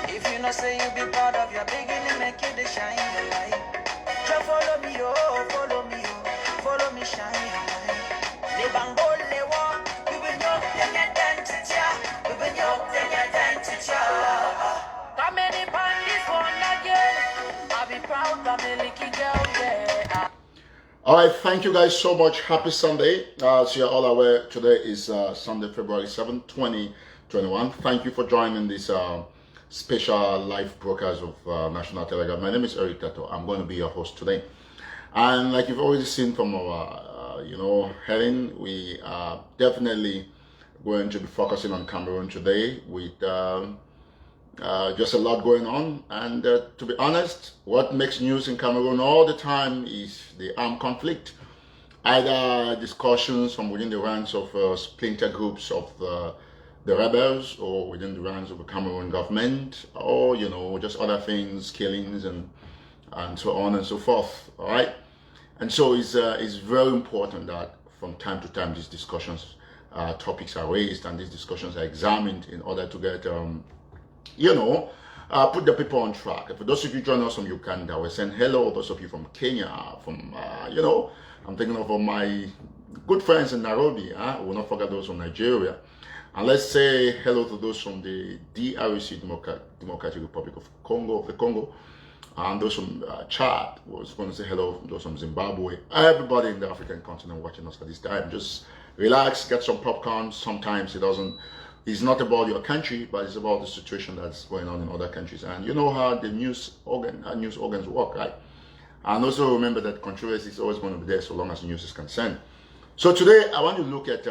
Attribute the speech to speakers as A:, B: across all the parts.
A: If you know say you be proud of your beginning, make you the shine your light. Just follow me, oh, follow me, shine your light. Le bango le wa, we will know then your identity, we will know then your identity. Come in upon this one again, I'll be proud of the licky girl, yeah.
B: All right, thank you guys so much. Happy Sunday. As you're all aware, today is Sunday, February 7, 2021. Thank you for joining this special live broadcast of National Telegram. My name is Herbert. I'm going to be your host today. And like you've already seen from our, heading, we are definitely going to be focusing on Cameroon today with just a lot going on. And to be honest, what makes news in Cameroon all the time is the armed conflict. Either discussions from within the ranks of splinter groups of the rebels, or within the ranks of the Cameroon government, or just other things, killings and so on and so forth. All right, and so it's very important that from time to time these discussions topics are raised and these discussions are examined in order to get put the people on track. For those of you joining us from Uganda, we're saying hello. Those of you from Kenya, from I'm thinking of all my good friends in Nairobi. We'll not forget those from Nigeria. And let's say hello to those from the DRC, Democratic Republic of Congo, and those from Chad. I was going to say hello to those from Zimbabwe. Everybody in the African continent watching us at this time. Just relax, get some popcorn. Sometimes it's not about your country, but it's about the situation that's going on in other countries. And you know how the news organs work, right? And also remember that controversy is always going to be there so long as the news is concerned. So today I want to look at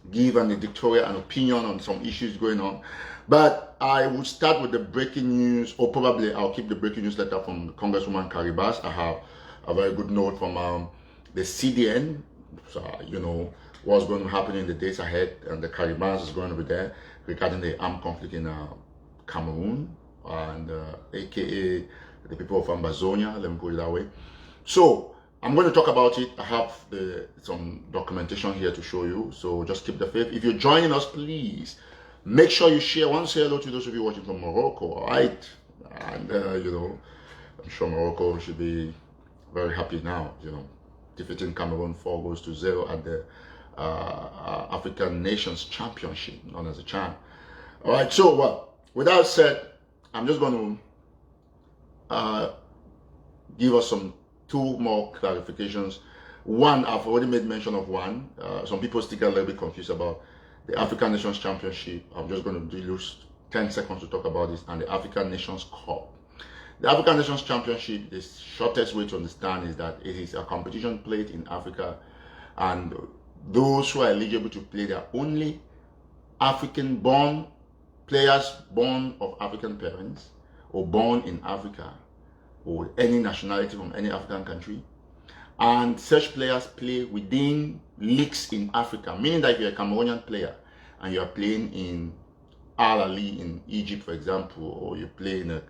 B: give an editorial and opinion on some issues going on, but I would start with the breaking news, or probably I'll keep the breaking news letter from Congresswoman Karibas. I have a very good note from the CDN, so what's going to happen in the days ahead, and the Karibas is going to be there regarding the armed conflict in Cameroon, and aka the people of Ambazonia, let me put it that way. So I'm going to talk about it. I have some documentation here to show you, so just keep the faith. If you're joining us, please make sure you share. I want to say hello to those of you watching from Morocco, all right? And I'm sure Morocco should be very happy now, defeating Cameroon 4-0 at the African Nations Championship, known as the CHAN. All right, so with that said, I'm just going to give us two more clarifications. One, I've already made mention of one. Some people still get a little bit confused about the African Nations Championship. I'm just going to use 10 seconds to talk about this, and the African Nations Cup. The African Nations Championship, the shortest way to understand is that it is a competition played in Africa, and those who are eligible to play, they are only African-born players born of African parents or born in Africa, or any nationality from any African country. And such players play within leagues in Africa, meaning that if you're a Cameroonian player and you're playing in Al Ahly in Egypt, for example, or you play in a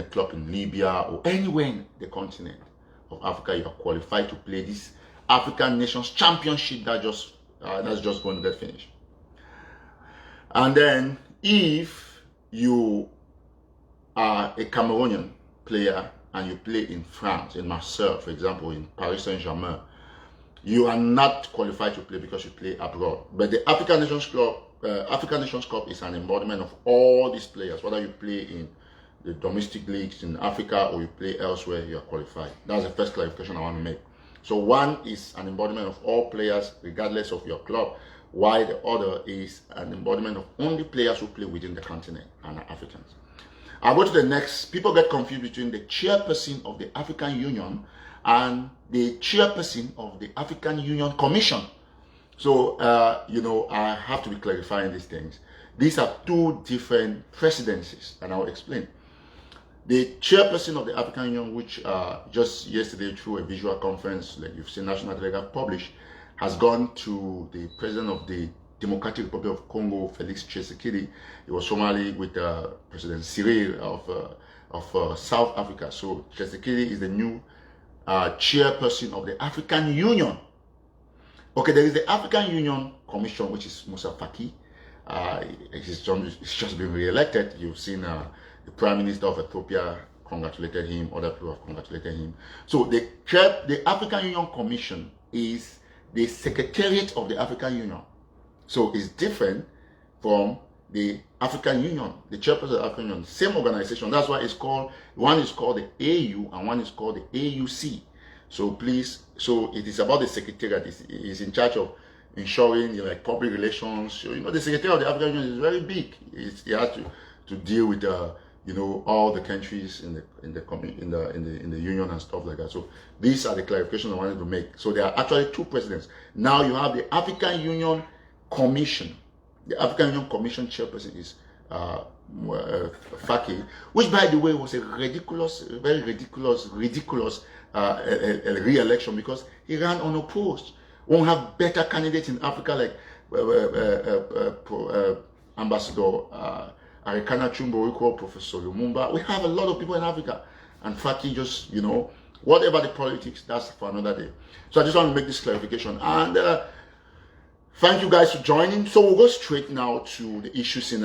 B: club in Libya or anywhere in the continent of Africa, you are qualified to play this African Nations Championship that's just going to get finished. And then if you are a Cameroonian player and you play in France, in Marseille, for example, in Paris Saint-Germain, you are not qualified to play because you play abroad. But the African Nations Cup is an embodiment of all these players. Whether you play in the domestic leagues in Africa or you play elsewhere, you are qualified. That's the first clarification I want to make. So one is an embodiment of all players, regardless of your club, while the other is an embodiment of only players who play within the continent and are Africans. I'll go to the next. People get confused between the chairperson of the African Union and the chairperson of the African Union Commission. So, I have to be clarifying these things. These are two different presidencies, and I'll explain. The chairperson of the African Union, which just yesterday through a visual conference, like you've seen National Telegraph published, has gone to the president of the Democratic Republic of Congo, Felix Tshisekedi. He was formerly with President Cyril of South Africa. So Tshisekedi is the new chairperson of the African Union. Okay, there is the African Union Commission, which is Moussa Faki. He's just been re-elected. You've seen the Prime Minister of Ethiopia congratulated him. Other people have congratulated him. So the African Union Commission is the Secretariat of the African Union. So it's different from the African Union, the chairperson of the African Union, same organization. That's why it's called, one is called the AU and one is called the AUC. So please, so it is about the secretariat. It's in charge of ensuring like public relations. So, the secretariat of the African Union is very big. It has to deal with all the countries in the union and stuff like that. So these are the clarifications I wanted to make. So there are actually two presidents. Now you have the African Union Commission. The African Union Commission chairperson is Faki, which by the way was a very ridiculous re-election because he ran unopposed. We won't have better candidates in Africa like Ambassador Arikana Chumbo, Professor Lumumba. We have a lot of people in Africa, and Faki just, whatever the politics, that's for another day. So I just want to make this clarification. And thank you guys for joining. So we'll go straight now to the issues in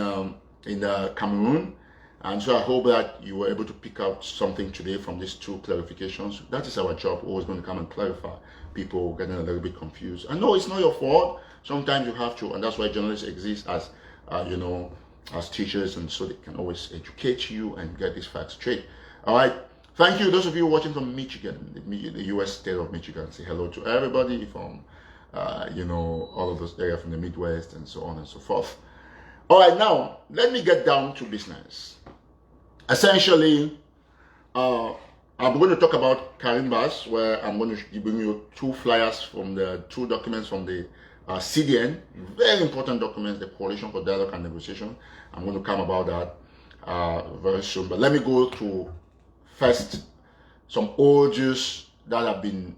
B: Cameroon. And so I hope that you were able to pick out something today from these two clarifications. That is our job, always going to come and clarify people getting a little bit confused. And no, it's not your fault. Sometimes you have to, and that's why journalists exist as, as teachers, and so they can always educate you and get these facts straight. All right. Thank you. Those of you watching from Michigan, the U.S. state of Michigan, say hello to everybody from, all of those areas from the Midwest and so on and so forth. All right, now, let me get down to business. Essentially, I'm going to talk about Karimbas, where I'm going to bring you two flyers from the two documents from the CDN, very important documents, the Coalition for Dialogue and Negotiation. I'm going to come about that very soon. But let me go to first some audios that have been,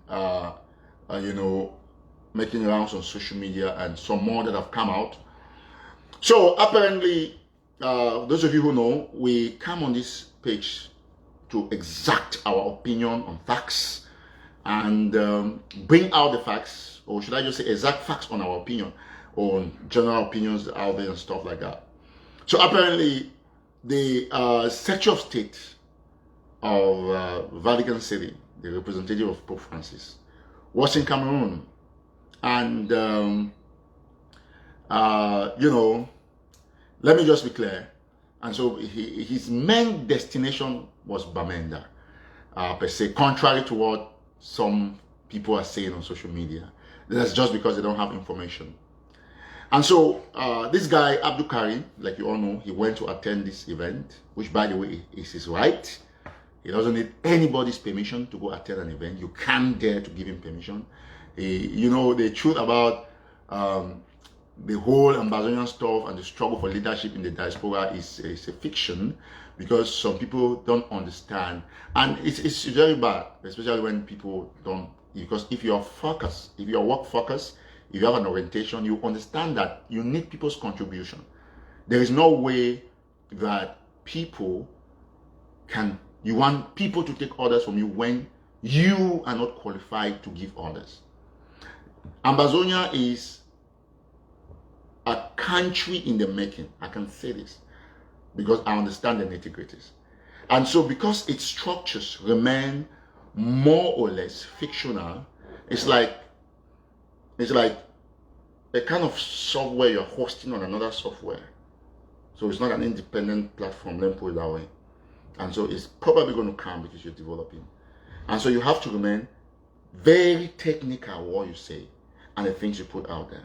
B: making rounds on social media and some more that have come out. So apparently, those of you who know, we come on this page to exact our opinion on facts and bring out the facts, or should I just say exact facts on our opinion, on general opinions out there and stuff like that. So apparently, the Secretary of State of Vatican City, the representative of Pope Francis, was in Cameroon. And, let me just be clear. And so his main destination was Bamenda, per se, contrary to what some people are saying on social media. That's just because they don't have information. And so this guy, Adbulkarim, like you all know, he went to attend this event, which by the way is his right. He doesn't need anybody's permission to go attend an event. You can't dare to give him permission. The truth about the whole Ambazonian stuff and the struggle for leadership in the diaspora is a fiction, because some people don't understand, and it's very bad, especially when people don't. Because if you are focused, if you are work focused, if you have an orientation, you understand that you need people's contribution. There is no way that you want people to take orders from you when you are not qualified to give orders. Ambazonia is a country in the making. I can say this because I understand the nitty-gritties. And so because its structures remain more or less fictional, it's like a kind of software you're hosting on another software. So it's not an independent platform, let me put it that way. And so it's probably going to come because you're developing. And so you have to remain very technical what you say and the things you put out there.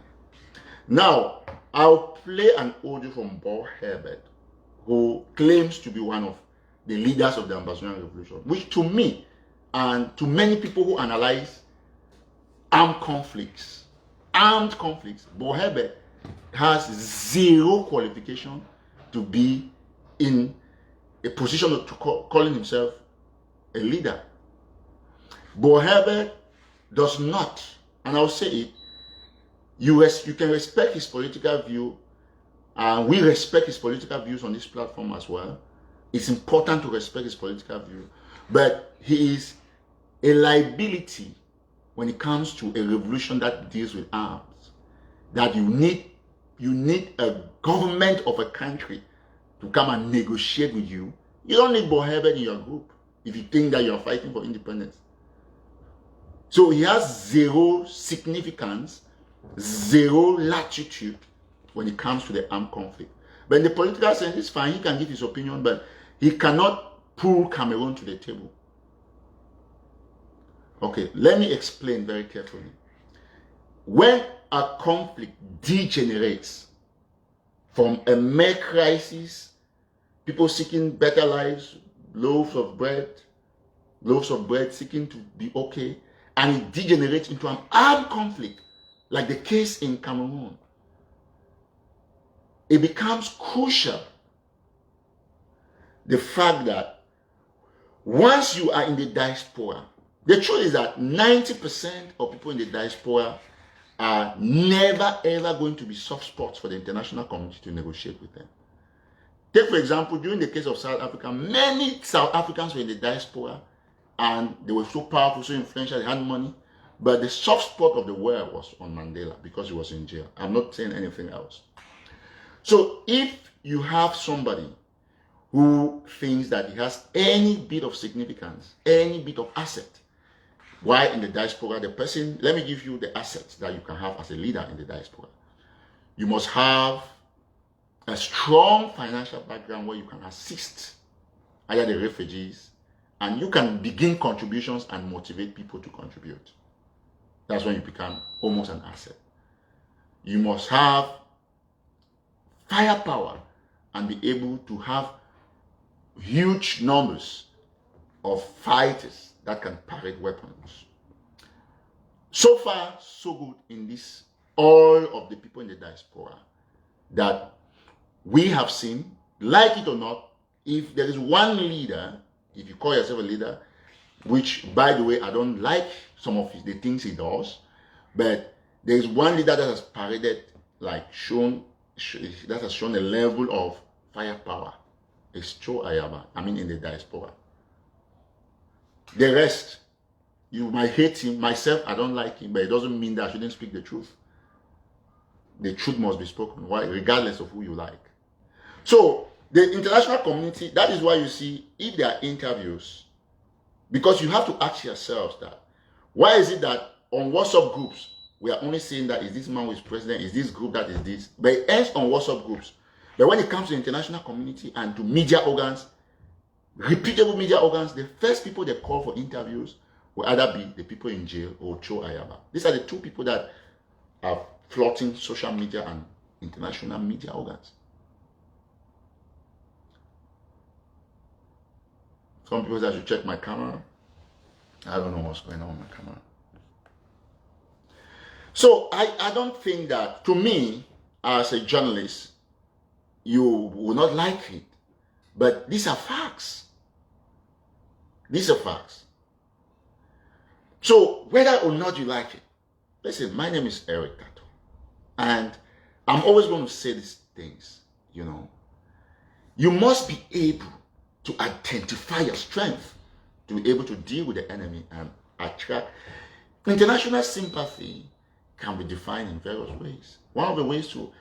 B: Now, I'll play an audio from Herbert, who claims to be one of the leaders of the Ambazonian Revolution, which to me and to many people who analyze armed conflicts, Herbert has zero qualification to be in a position to calling himself a leader. Herbert does not, and I'll say it, you can respect his political view, and we respect his political views on this platform as well. It's important to respect his political view, but he is a liability when it comes to a revolution that deals with arms. That you need a government of a country to come and negotiate with you. You don't need Herbert in your group if you think that you're fighting for independence. So he has zero significance, zero latitude when it comes to the armed conflict. But in the political sense, it's fine. He can give his opinion, but he cannot pull Cameroon to the table. Okay, let me explain very carefully. When a conflict degenerates from a mere crisis, people seeking better lives, loaves of bread seeking to be okay, and it degenerates into an armed conflict, like the case in Cameroon, it becomes crucial the fact that once you are in the diaspora, the truth is that 90% of people in the diaspora are never ever going to be soft spots for the international community to negotiate with them. Take for example, during the case of South Africa, many South Africans were in the diaspora and they were so powerful, so influential, they had money, but the soft spot of the world was on Mandela because he was in jail. I'm not saying anything else. So if you have somebody who thinks that he has any bit of significance, any bit of asset, why in the diaspora, the person, let me give you the assets that you can have as a leader in the diaspora. You must have a strong financial background where you can assist either the refugees, and you can begin contributions and motivate people to contribute. That's when you become almost an asset. You must have firepower and be able to have huge numbers of fighters that can parade weapons. So far, so good in this, all of the people in the diaspora that we have seen, like it or not, if there is one leader, if you call yourself a leader, which by the way, I don't like some of the things he does, but there is one leader that has paraded, that has shown a level of firepower. It's Cho Ayaba, in the diaspora. The rest, you might hate him. Myself, I don't like him, but it doesn't mean that I shouldn't speak the truth. The truth must be spoken, regardless of who you like. So, the international community, that is why you see, if there are interviews, because you have to ask yourselves that, why is it that on WhatsApp groups, we are only saying that is this man who is president, is this group that is this, but it ends on WhatsApp groups. But when it comes to the international community and to media organs, reputable media organs, the first people they call for interviews will either be the people in jail or Cho Ayaba. These are the two people that are flooding social media and international media organs. Some people say I should check my camera. I don't know what's going on with my camera. So I don't think that, to me, as a journalist, you will not like it. But these are facts. These are facts. So whether or not you like it, listen, my name is Eric. And I'm always going to say these things, You must be able to identify your strength to be able to deal with the enemy and attract. International sympathy can be defined in various ways. One of the ways to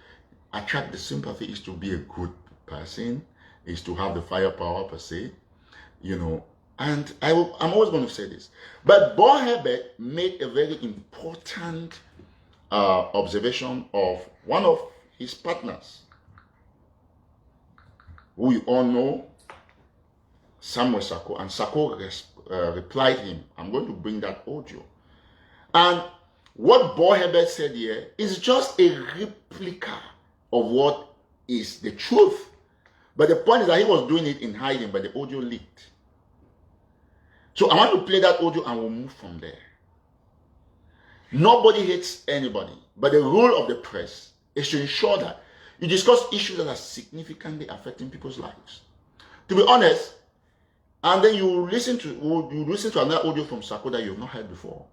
B: attract the sympathy is to be a good person, is to have the firepower per se. you know. And I'm always going to say this. But Bo Herbert made a very important observation of one of his partners, who you all know, Samuel Sako, and Sako replied him. I'm going to bring that audio. And what Bo Herbert said here is just a replica of what is the truth. But the point is that he was doing it in hiding, but the audio leaked. So I want to play that audio and we'll move from there. Nobody hates anybody, but the role of the press is to ensure that you discuss issues that are significantly affecting people's lives. To be honest, and then you listen to another audio from Sako that you have not heard before,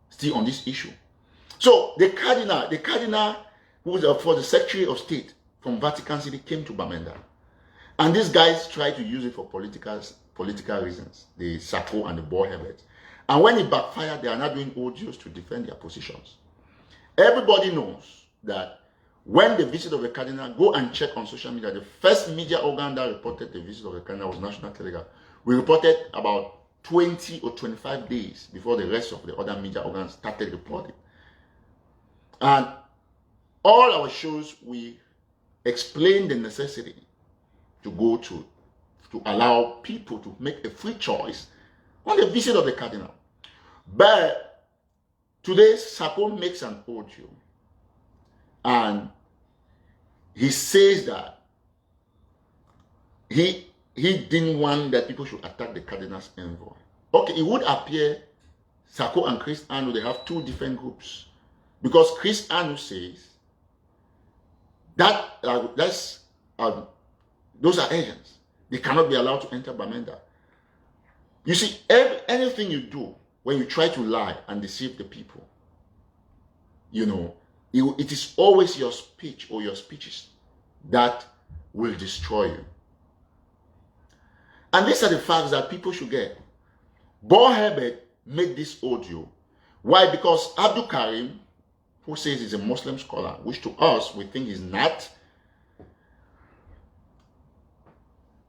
B: still on this issue. So the cardinal who was for the Secretary of State from Vatican City came to Bamenda, and these guys tried to use it for political reasons, the Sako and the Bo Herbert. And when it backfired, they are now doing audios to defend their positions. Everybody knows that when the visit of the cardinal, go and check on social media, the first media organ that reported the visit of the cardinal was National Telegraph. We reported about 20 or 25 days before the rest of the other media organs started reporting. And all our shows, we explained the necessity to go to allow people to make a free choice on the visit of the cardinal. But today, Sako makes an audio and he says that he didn't want that people should attack the cardinal's envoy. Okay, it would appear Sako and Chris Anu, they have two different groups. Because Chris Anu says that those are agents. They cannot be allowed to enter Bamenda. You see, anything you do when you try to lie and deceive the people, you know, it is always your speech or your speeches that will destroy you. And these are the facts that people should get. Bo Herbert made this audio. Why? Because Adbulkarim, who says he's a Muslim scholar, which to us we think he's not,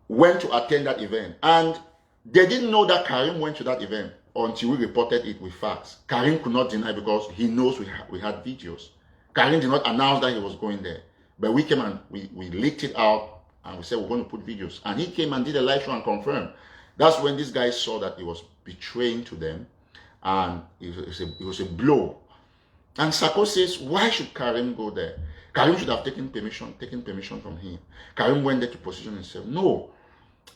B: went to attend that event. And they didn't know that Karim went to that event until we reported it with facts. Karim could not deny because he knows we had videos. Karim did not announce that he was going there. But we came and we leaked it out and we said we're going to put videos. And he came and did a live show and confirmed. That's when this guy saw that he was betraying to them. And it was a blow. And Sako says, why should Karim go there? Karim should have taken permission from him. Karim went there to position himself. No.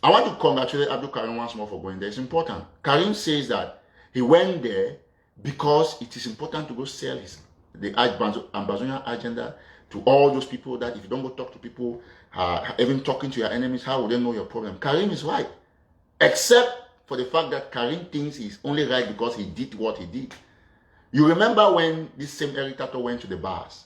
B: I want to congratulate Adbulkarim once more for going there. It's important. Karim says that he went there because it is important to go sell the Ambazonian agenda to all those people that if you don't go talk to people, even talking to your enemies, how would they know your problem? Karim is right. Except for the fact that Karim thinks he's only right because he did what he did. You remember when this same Eric Tato went to the bars?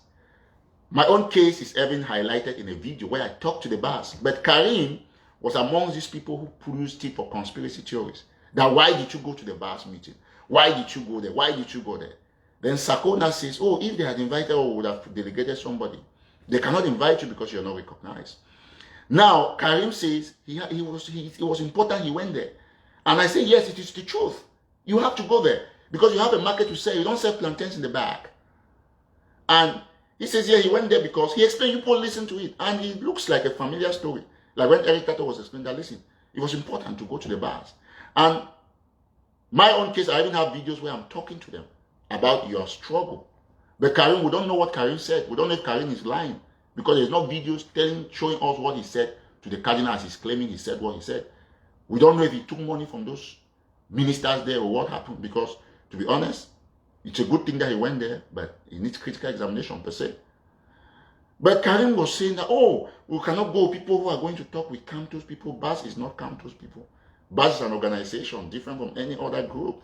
B: My own case is even highlighted in a video where I talked to the bars. But Karim was amongst these people who produced it for conspiracy theories. That why did you go to the bars meeting? Why did you go there? Why did you go there? Then Sako now says, oh, if they had invited or would have delegated somebody, they cannot invite you because you're not recognized. Now, Karim says it was important he went there. And I say, yes, it is the truth. You have to go there because you have a market to sell. You don't sell plantains in the back. And he says, yeah, he went there because he explained, people listen to it. And it looks like a familiar story. Like when Eric Tato was explaining that, listen, it was important to go to the bars. And my own case, I even have videos where I'm talking to them about your struggle. But Karim, we don't know what Karim said. We don't know if Karim is lying because there's no videos showing us what he said to the cardinal as he's claiming he said what he said. We don't know if he took money from those ministers there or what happened because, to be honest, it's a good thing that he went there, but he needs critical examination per se. But Karim was saying that, oh, we cannot go. People who are going to talk with Camptos people. BAS is not Camptos people. BAS is an organization different from any other group.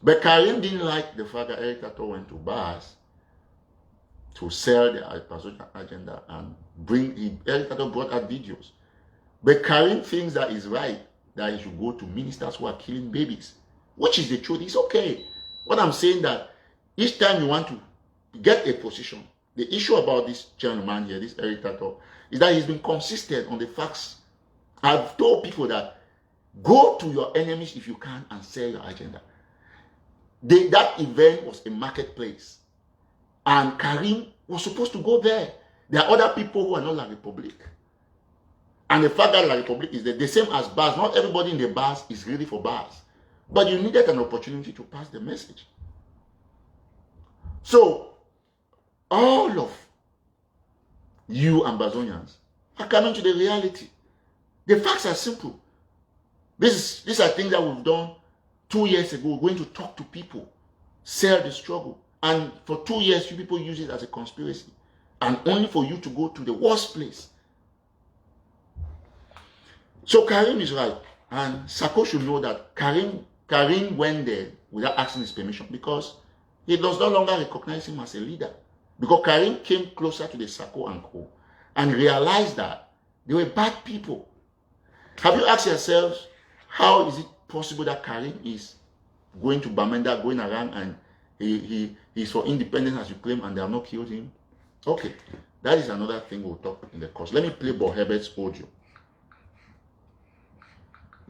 B: But Karim didn't like the fact that Eric Tato went to BAS to sell the agenda and Eric Tato brought out videos. But Karim thinks that is right, that he should go to ministers who are killing babies, which is the truth. It's okay. What I'm saying that each time you want to get a position, the issue about this gentleman here, this Eric Tato, is that he's been consistent on the facts. I've told people that Go to your enemies if you can and sell your agenda. That event was a marketplace. And Karim was supposed to go there. There are other people who are not La Republic. And the fact that La Republic is the same as bars. Not everybody in the bars is ready for bars. But you needed an opportunity to pass the message. So, all of you Ambazonians are coming to the reality. The facts are simple. These are things that we've done 2 years ago. We're going to talk to people, sell the struggle. And for 2 years, you people use it as a conspiracy. And only for you to go to the worst place. So Karim is right. And Sako should know that Karim went there without asking his permission because he does no longer recognize him as a leader. Because Karim came closer to the Sako and co. and realized that they were bad people. Have you asked yourselves, how is it possible that Karim is going to Bamenda, going around and he's for independence as you claim and they have not killed him? Okay, that is another thing we'll talk in the course. Let me play Bob Herbert's audio.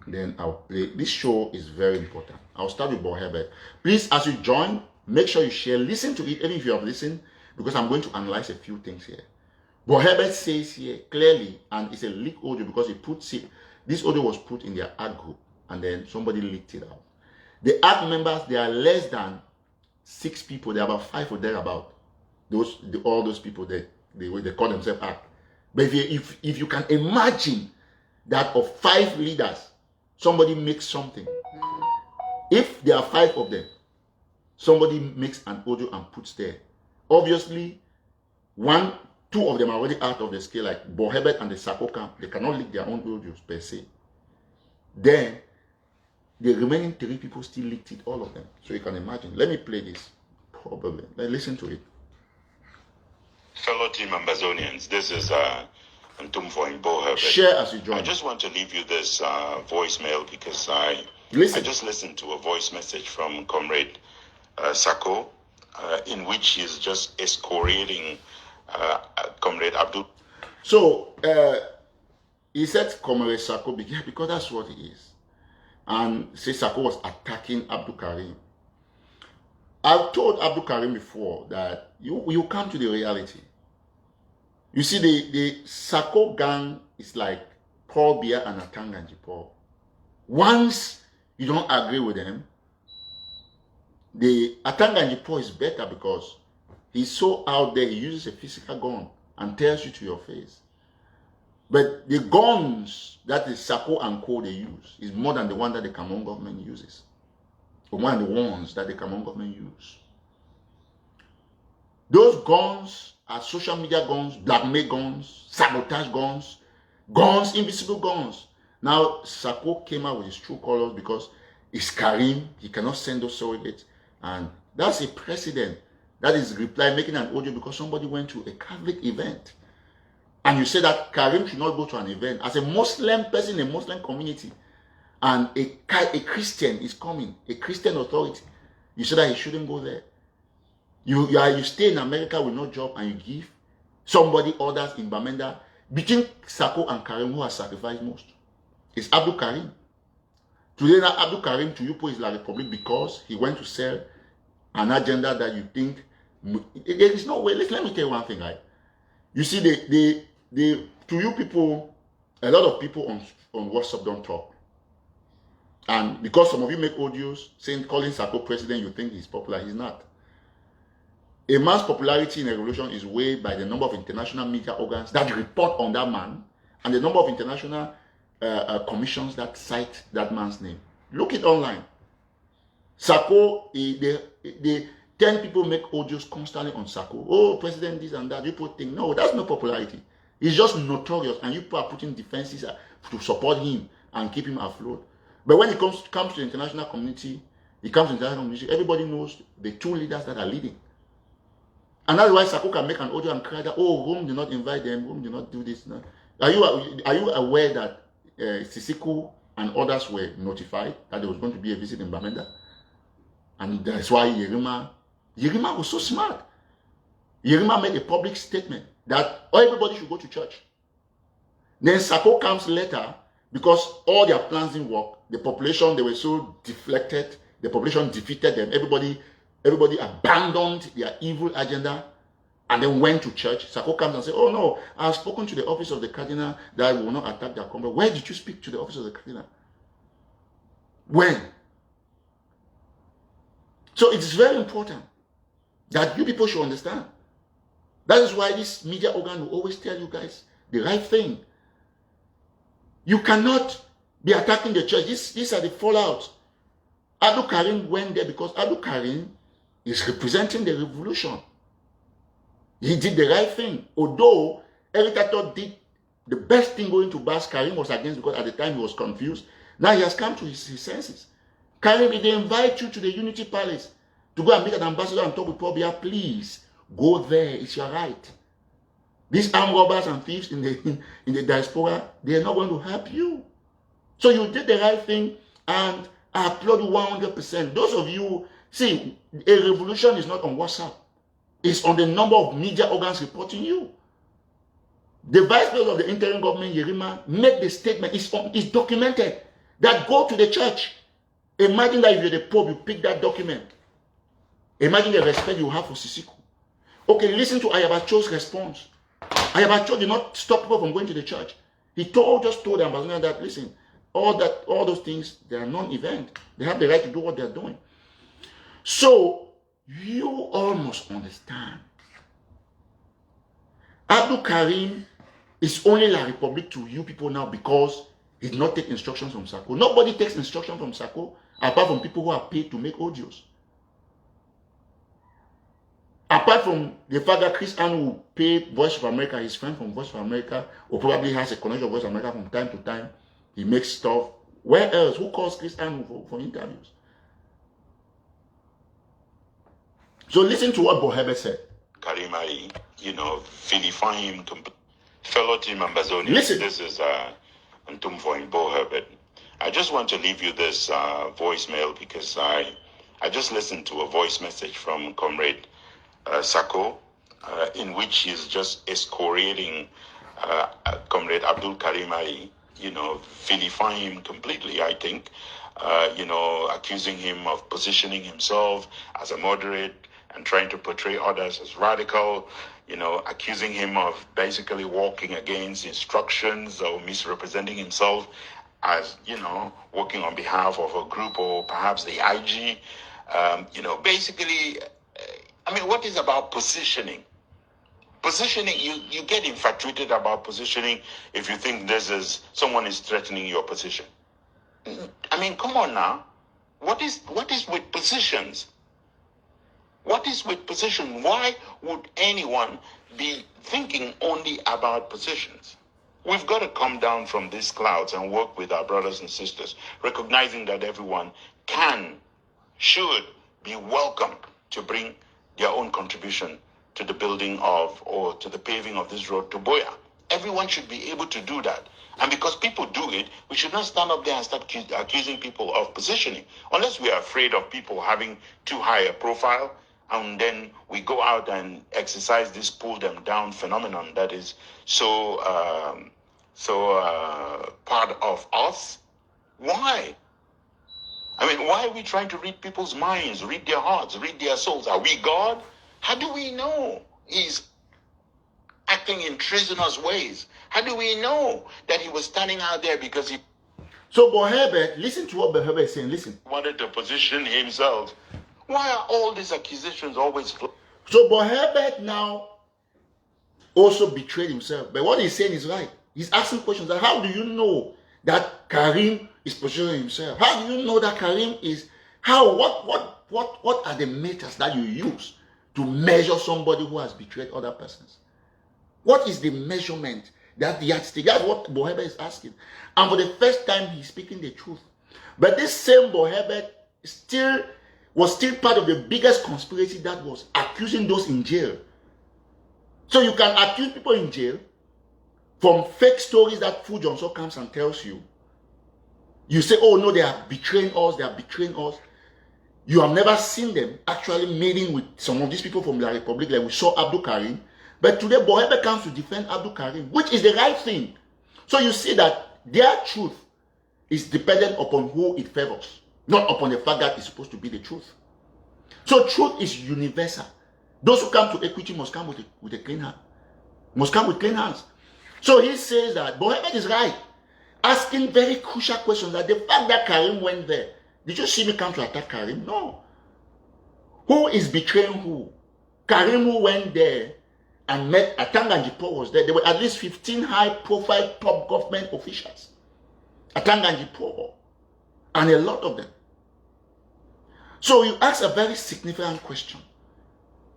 B: Then I'll play. This show is very important. I'll start with Bob Herbert. Please, as you join, make sure you share. Listen to it, even if you have listened, because I'm going to analyze a few things here. Bob Herbert says here clearly, and it's a leaked audio because he puts it. This audio was put in their art group, and then somebody leaked it out. The art members, they are less than 6 people. There are about 5 or thereabout. All those people that they call themselves art. But if you can imagine that of 5 leaders, somebody makes something. If there are 5 of them, somebody makes an audio and puts there. Obviously, 1, 2 of them are already out of the scale, like Bob Herbert and the Sako camp. They cannot leak their own audios per se. Then, the remaining 3 people still leaked it, all of them. So you can imagine. Let me play this, probably. Listen to it.
C: Fellow team Ambazonians, this is Ntumfo and Bo Herbert.
B: Share as you join.
C: I just want to leave you this voicemail because I just listened to a voice message from Comrade Sako in which he's just excoriating Comrade Abdul.
B: So, he said Comrade Sako because that's what he is. And say Sako was attacking Adbulkarim. I've told Adbulkarim before that you come to the reality. You see, the Sako gang is like Paul Biya and Atanganji Paul. Once you don't agree with them, the Atanganji Paul is better because he's so out there, he uses a physical gun and tells you to your face. But the guns that the Sako and Co they use is more than the one that the Cameroon government uses. Or one of the ones that the Cameroon government use. Those guns are social media guns, blackmail guns, sabotage guns, invisible guns. Now, Sako came out with his true colors because it's Karim. He cannot send those surrogates. And that's a precedent. That is reply making an audio because somebody went to a Catholic event. And you say that Karim should not go to an event. As a Muslim person in a Muslim community, and a Christian is coming, a Christian authority, you say that he shouldn't go there. You stay in America with no job and you give somebody orders in Bamenda. Between Sako and Karim, who has sacrificed most? It's Adbulkarim. Today now Adbulkarim to you is La Republic because he went to sell an agenda that you think there is no way. Let me tell you one thing, right? You see, to you people, a lot of people on WhatsApp don't talk. And because some of you make audios saying calling Sako president, you think he's popular. He's not. A man's popularity in a revolution is weighed by the number of international media organs that report on that man and the number of international commissions that cite that man's name. Look it online. Sako, the 10 people make audios constantly on Sako. Oh, president this and that. You people think, no, that's no popularity. He's just notorious and you people are putting defenses to support him and keep him afloat. But when it comes to the international community, everybody knows the 2 leaders that are leading. And that's why Sako can make an audio and cry that, oh, Rome did not invite them, Rome did not do this. No. Are you aware that Sisiku and others were notified that there was going to be a visit in Bamenda? And that's why Yerima was so smart. Yerima made a public statement that everybody should go to church. Then Sako comes later because all their plans didn't work. The population, they were so deflected. The population defeated them. Everybody abandoned their evil agenda and then went to church. Sako comes and says, oh no, I've spoken to the office of the cardinal that I will not attack their convent. Where did you speak to the office of the cardinal? When? So it is very important that you people should understand. That is why this media organ will always tell you guys the right thing. You cannot be attacking the church. These are the fallouts. Adbulkarim went there because Adbulkarim is representing the revolution. He did the right thing. Although Herbert did the best thing going to Bas, Karim was against because at the time he was confused. Now he has come to his senses. Karim, if they invite you to the Unity Palace to go and meet an ambassador and talk with Pobia, please go there. It's your right. These armed robbers and thieves in the diaspora, they are not going to help you. So you did the right thing, and I applaud you 100%. Those of you, see, a revolution is not on WhatsApp. It's on the number of media organs reporting you. The vice president of the interim government, Yerima, made the statement. It's documented that go to the church. Imagine that if you're the Pope, you pick that document. Imagine the respect you have for Sisiko. Okay, listen to Ayabacho's response. Ayabacho did not stop people from going to the church. He just told the ambassador that, listen, all those things, they are non-event. They have the right to do what they're doing. So, you all must understand. Adbulkarim is only La Republic to you people now because he did not take instructions from Sako. Nobody takes instructions from Sako apart from people who are paid to make audios. Apart from the fact that Chris Ann will pay Voice of America, his friend from Voice of America, or probably has a connection with Voice of America from time to time. He makes stuff. Where else? Who calls Chris Ann for interviews? So listen to what Herbert said.
C: Karim, vilify him, fellow team ambassador.
B: Listen.
C: This is Ntumvo Bo Herbert. I just want to leave you this voicemail because I just listened to a voice message from Comrade Sako, in which he's just excoriating Comrade Adbulkarim, vilifying him completely, I think, accusing him of positioning himself as a moderate and trying to portray others as radical, accusing him of basically walking against instructions or misrepresenting himself as, working on behalf of a group or perhaps the IG, basically, what is about positioning? Positioning, you get infatuated about positioning if you think someone is threatening your position. Come on now. What is with positions? What is with position? Why would anyone be thinking only about positions? We've got to come down from these clouds and work with our brothers and sisters, recognizing that everyone should be welcome to bring their own contribution to the building of or to the paving of this road to Boya. Everyone should be able to do that. And because people do it, we should not stand up there and start accusing people of positioning. Unless we are afraid of people having too high a profile, and then we go out and exercise this pull them down phenomenon that is so part of us. Why? Why are we trying to read people's minds, read their hearts, read their souls? Are we God? How do we know he's acting in treasonous ways? How do we know that he was standing out there because he...
B: So, Herbert, listen to what Herbert is saying. Listen.
C: Wanted to position himself. Why are all these accusations always...
B: So, Herbert now also betrayed himself. But what he's saying is right. He's asking questions like, how do you know that Karim is positioning himself? How do you know that Karim is... What are the methods that you use to measure somebody who has betrayed other persons? What is the measurement that the yardstick? That's what Herbert is asking. And for the first time, he's speaking the truth. But this same Herbert was still part of the biggest conspiracy that was accusing those in jail. So you can accuse people in jail from fake stories that Fu Johnson comes and tells you. You say, oh no, they are betraying us, You have never seen them actually meeting with some of these people from La Republic, like we saw Adbulkarim. But today, Herbert comes to defend Adbulkarim, which is the right thing. So you see that their truth is dependent upon who it favors, not upon the fact that it's supposed to be the truth. So truth is universal. Those who come to equity must come with a clean hand. Must come with clean hands. So he says that, but Herbert is right. Asking very crucial questions, that the fact that Karim went there, did you see me come to attack Karim? No. Who is betraying who? Karim, who went there and met Atanganjipo, was there. There were at least 15 high-profile top government officials. Atanganjipo, and a lot of them. So you ask a very significant question.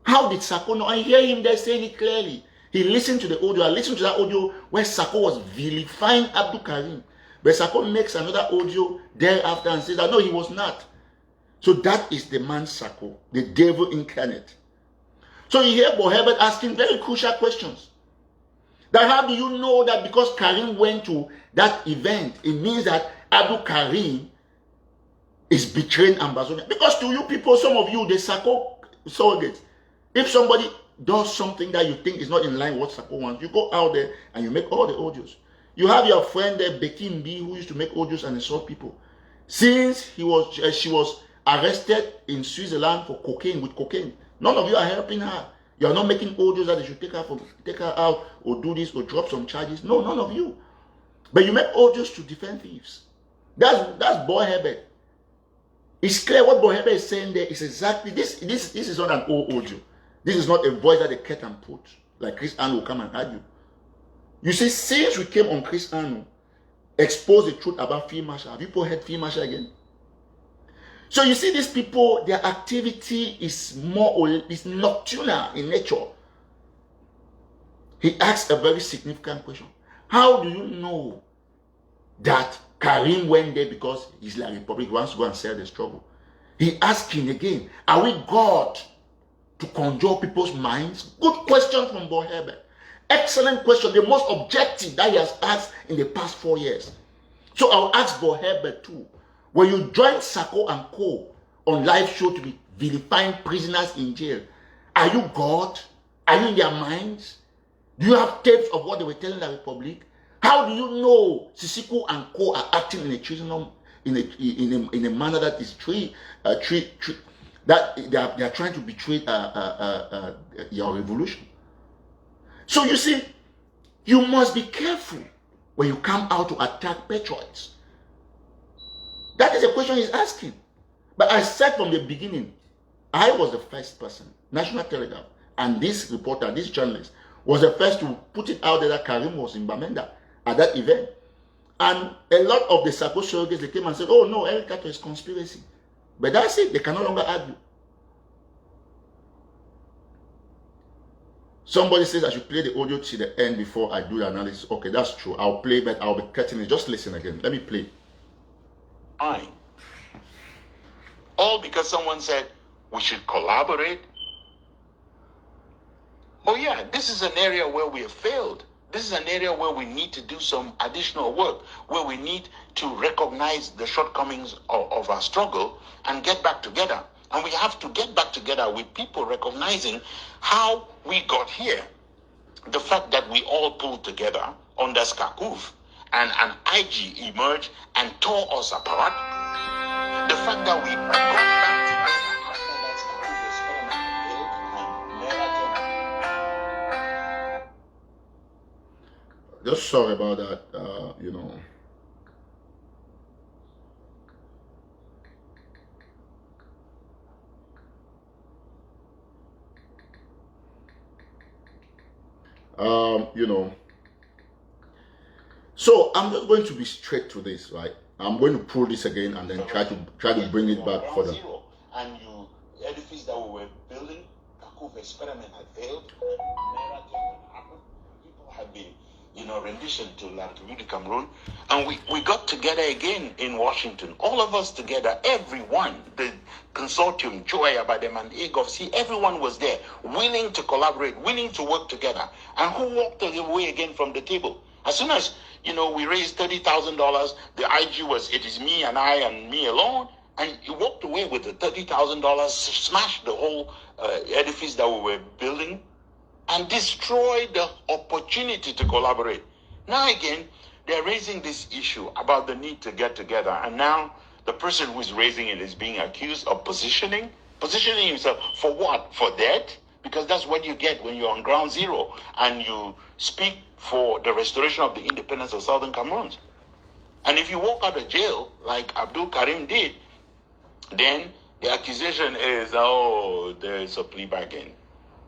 B: How did Sako know? I hear him there saying it clearly. He listened to the audio. I listened to that audio where Sako was vilifying Adbulkarim. But Sako makes another audio thereafter and says that no, he was not. So that is the man Sako, the devil incarnate. So you hear Herbert asking very crucial questions. That how do you know that because Karim went to that event, it means that Adbulkarim is betraying Ambazonian? Because to you people, some of you, the Sako surrogates, if somebody does something that you think is not in line with what Sako wants, you go out there and you make all the audios. You have your friend there, Becky B, who used to make audios and insult people. Since she was arrested in Switzerland for cocaine, with cocaine, none of you are helping her. You are not making audios that they should take her out or do this or drop some charges. No, none of you. But you make audios to defend thieves. That's Boy Herbert. It's clear what Boy Herbert is saying there is exactly this. This is not an old audio. This is not a voice that they cut and put, like Chris Ann will come and argue. You see, since we came on Chris Ann, expose the truth about Field Marshal, have people heard Field Marshal again? So you see, these people, their activity is more or less nocturnal in nature. He asked a very significant question. How do you know that Karim went there because Islam Republic wants to go and sell the struggle? He asking again, are we God to conjure people's minds? Good question from Boy Herbert. Excellent question, the most objective that he has asked in the past 4 years. So I'll ask Boy Herbert too. When you join Sako and Co on live show to be vilifying prisoners in jail, are you God? Are you in their minds? Do you have tapes of what they were telling the Republic? How do you know Sisiko and Co are acting in a treasonable, in a manner that is that they are trying to betray your revolution? So you see, you must be careful when you come out to attack patriots. That is a question he's asking. But I said from the beginning, I was the first person, National Telegraph, and this reporter, this journalist, was the first to put it out there that Karim was in Bamenda at that event. And a lot of the Sako surrogates, they came and said, oh no, Eric Kato is conspiracy. But that's it, they can no longer argue. Somebody says I should play the audio to the end before I do the analysis. Okay, that's true. I'll play, but I'll be cutting it. Just listen again. Let me play.
C: All because someone said we should collaborate. Oh yeah, this is an area where we have failed. This is an area where we need to do some additional work, where we need to recognize the shortcomings of our struggle and get back together. And we have to get back together with people recognizing how we got here. The fact that we all pulled together under Skakov and an IG emerged and tore us apart. The fact that we got back together after that Skakov experiment failed and
B: Just sorry about that, you know. You know, so I'm just going to be straight to this, right? I'm going to pull this again and then try to bring it back further.
C: And you edifice that we were building, Kakuf experiment had failed, people had been, rendition to La République Cameroon, and we got together again in Washington, all of us together, everyone, the consortium, Joy Abadem and Egov, everyone was there, willing to collaborate, willing to work together. And who walked away again from the table? As soon as, we raised $30,000, the IG was, it is me and I and me alone, and he walked away with the $30,000, smashed the whole edifice that we were building, and destroyed the opportunity to collaborate. Now again, they're raising this issue about the need to get together. And now the person who is raising it is being accused of positioning himself for what? For death? Because that's what you get when you're on ground zero and you speak for the restoration of the independence of Southern Cameroon. And if you walk out of jail, like Adbulkarim did, then the accusation is, oh, there's a plea bargain.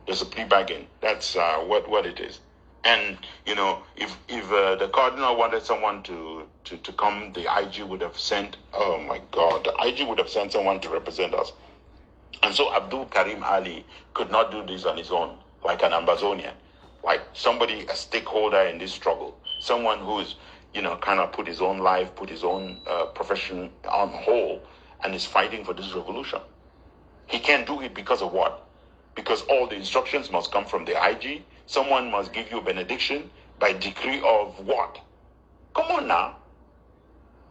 C: There's a plea bargain. That's what it is. And, you know, if the cardinal wanted someone to come, the IG would have sent, oh my God, the IG would have sent someone to represent us. And so Adbulkarim Ali could not do this on his own, like an Ambazonian, like somebody, a stakeholder in this struggle, someone who's, you know, kind of put his own life, put his own profession on hold and is fighting for this revolution. He can't do it because of what? Because all the instructions must come from the IG. Someone must give you a benediction by decree of what? Come on now.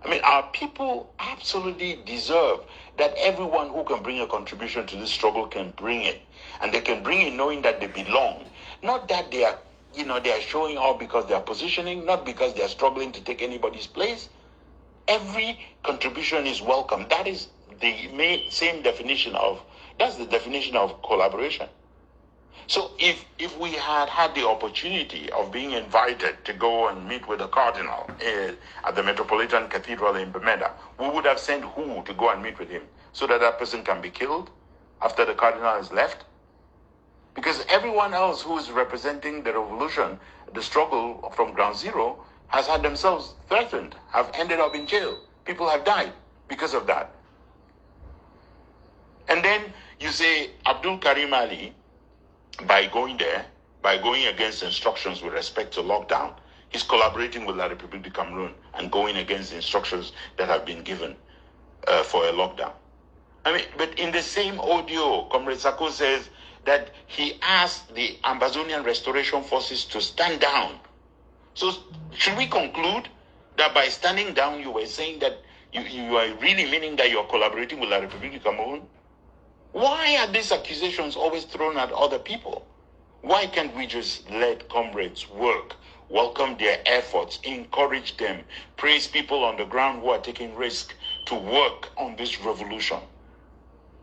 C: I mean, our people absolutely deserve that everyone who can bring a contribution to this struggle can bring it. And they can bring it knowing that they belong. Not that they are, you know, they are showing off because they are positioning, not because they are struggling to take anybody's place. Every contribution is welcome. That is the same definition of, that's the definition of collaboration. So if we had the opportunity of being invited to go and meet with the cardinal at the Metropolitan Cathedral in Bemeda, we would have sent who to go and meet with him so that that person can be killed after the cardinal has left? Because everyone else who is representing the revolution, the struggle from ground zero, has had themselves threatened, have ended up in jail. People have died because of that. And then you say Adbulkarim Ali, by going there, by going against instructions with respect to lockdown, he's collaborating with La République du Cameroun and going against the instructions that have been given for a lockdown. I mean, but in the same audio, Comrade Sako says that he asked the Ambazonian Restoration Forces to stand down. So should we conclude that by standing down, you were saying that you are really meaning that you're collaborating with La République du Cameroun? Why are these accusations always thrown at other people? Why can't we just let comrades work, welcome their efforts, encourage them, praise people on the ground who are taking risk to work on this revolution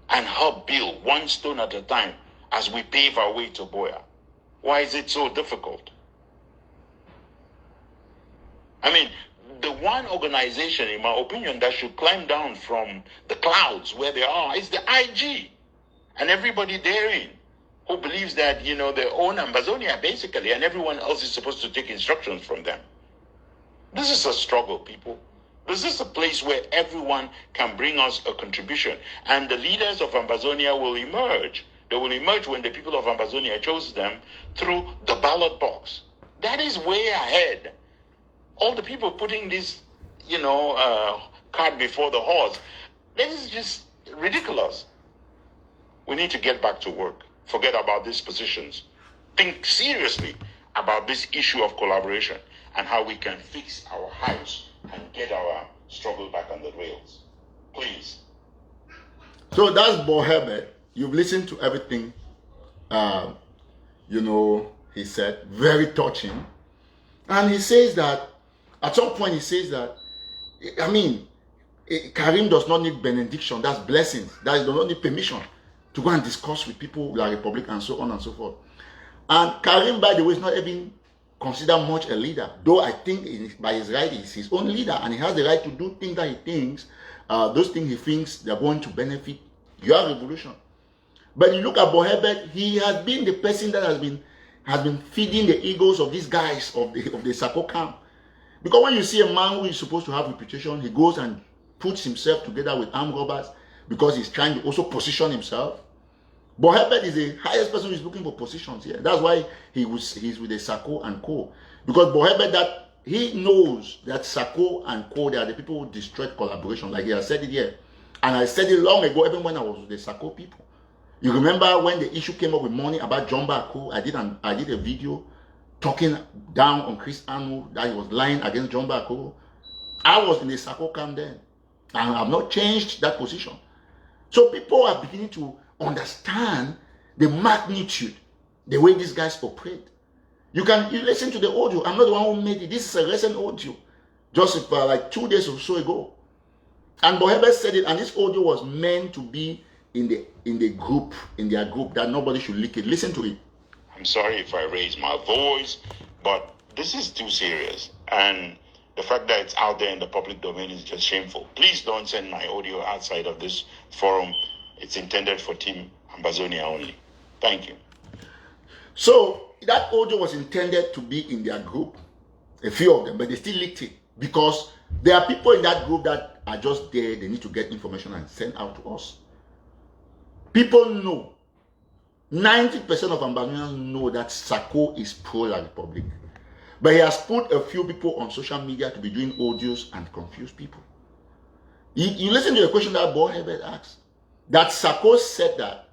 C: and help build one stone at a time as we pave our way to Boya? Why is it so difficult? I mean, the one organization, in my opinion, that should climb down from the clouds where they are is the IG. And everybody therein who believes that, you know, they own Ambazonia, basically, and everyone else is supposed to take instructions from them. This is a struggle, people. This is a place where everyone can bring us a contribution. And the leaders of Ambazonia will emerge. They will emerge when the people of Ambazonia chose them through the ballot box. That is way ahead. All the people putting this, you know, cart before the horse, this is just ridiculous. We need to get back to work. Forget about these positions. Think seriously about this issue of collaboration and how we can fix our house and get our struggle back on the rails. Please.
B: So that's Bo Herbert. You've listened to everything, you know, he said. Very touching. And he says that, at some point he says that, I mean, Karim does not need benediction. That's blessings. That does not need permission to go and discuss with people, La République, and so on and so forth. And Karim, by the way, is not even considered much a leader, though I think by his right, he's his own leader, and he has the right to do things that he thinks, those things he thinks they're going to benefit your revolution. But you look at Bo Herbert, he has been the person that has been feeding the egos of these guys of the Sako camp. Because when you see a man who is supposed to have reputation, he goes and puts himself together with armed robbers because he's trying to also position himself. But Herbert is the highest person who is looking for positions here. That's why he's with the Sako and Co. Because Bo Herbert, that he knows that Sako and Co, they are the people who destroyed collaboration, like he has said it here. And I said it long ago, even when I was with the Sako people. You remember when the issue came up with money about John Bako? I did a video talking down on Chris Anu, that he was lying against John Bako. I was in the Sako camp then, and I have not changed that position. So people are beginning to understand the magnitude, the way these guys operate. You listen to the audio. I'm not the one who made it. This is a recent audio. just like 2 days or so ago. And Herbert said it, and this audio was meant to be in their group, that nobody should leak it. Listen to it.
C: I'm sorry if I raise my voice, but this is too serious. And the fact that it's out there in the public domain is just shameful. Please don't send my audio outside of this forum. It's intended for Team Ambazonia only. Thank you.
B: So that audio was intended to be in their group, a few of them, but they still leaked it because there are people in that group that are just there. They need to get information and send out to us. People know. 90% of Ambazonians know that Sako is pro-La Republic. But he has put a few people on social media to be doing audios and confuse people. You listen to the question that Herbert asked. That Sako said that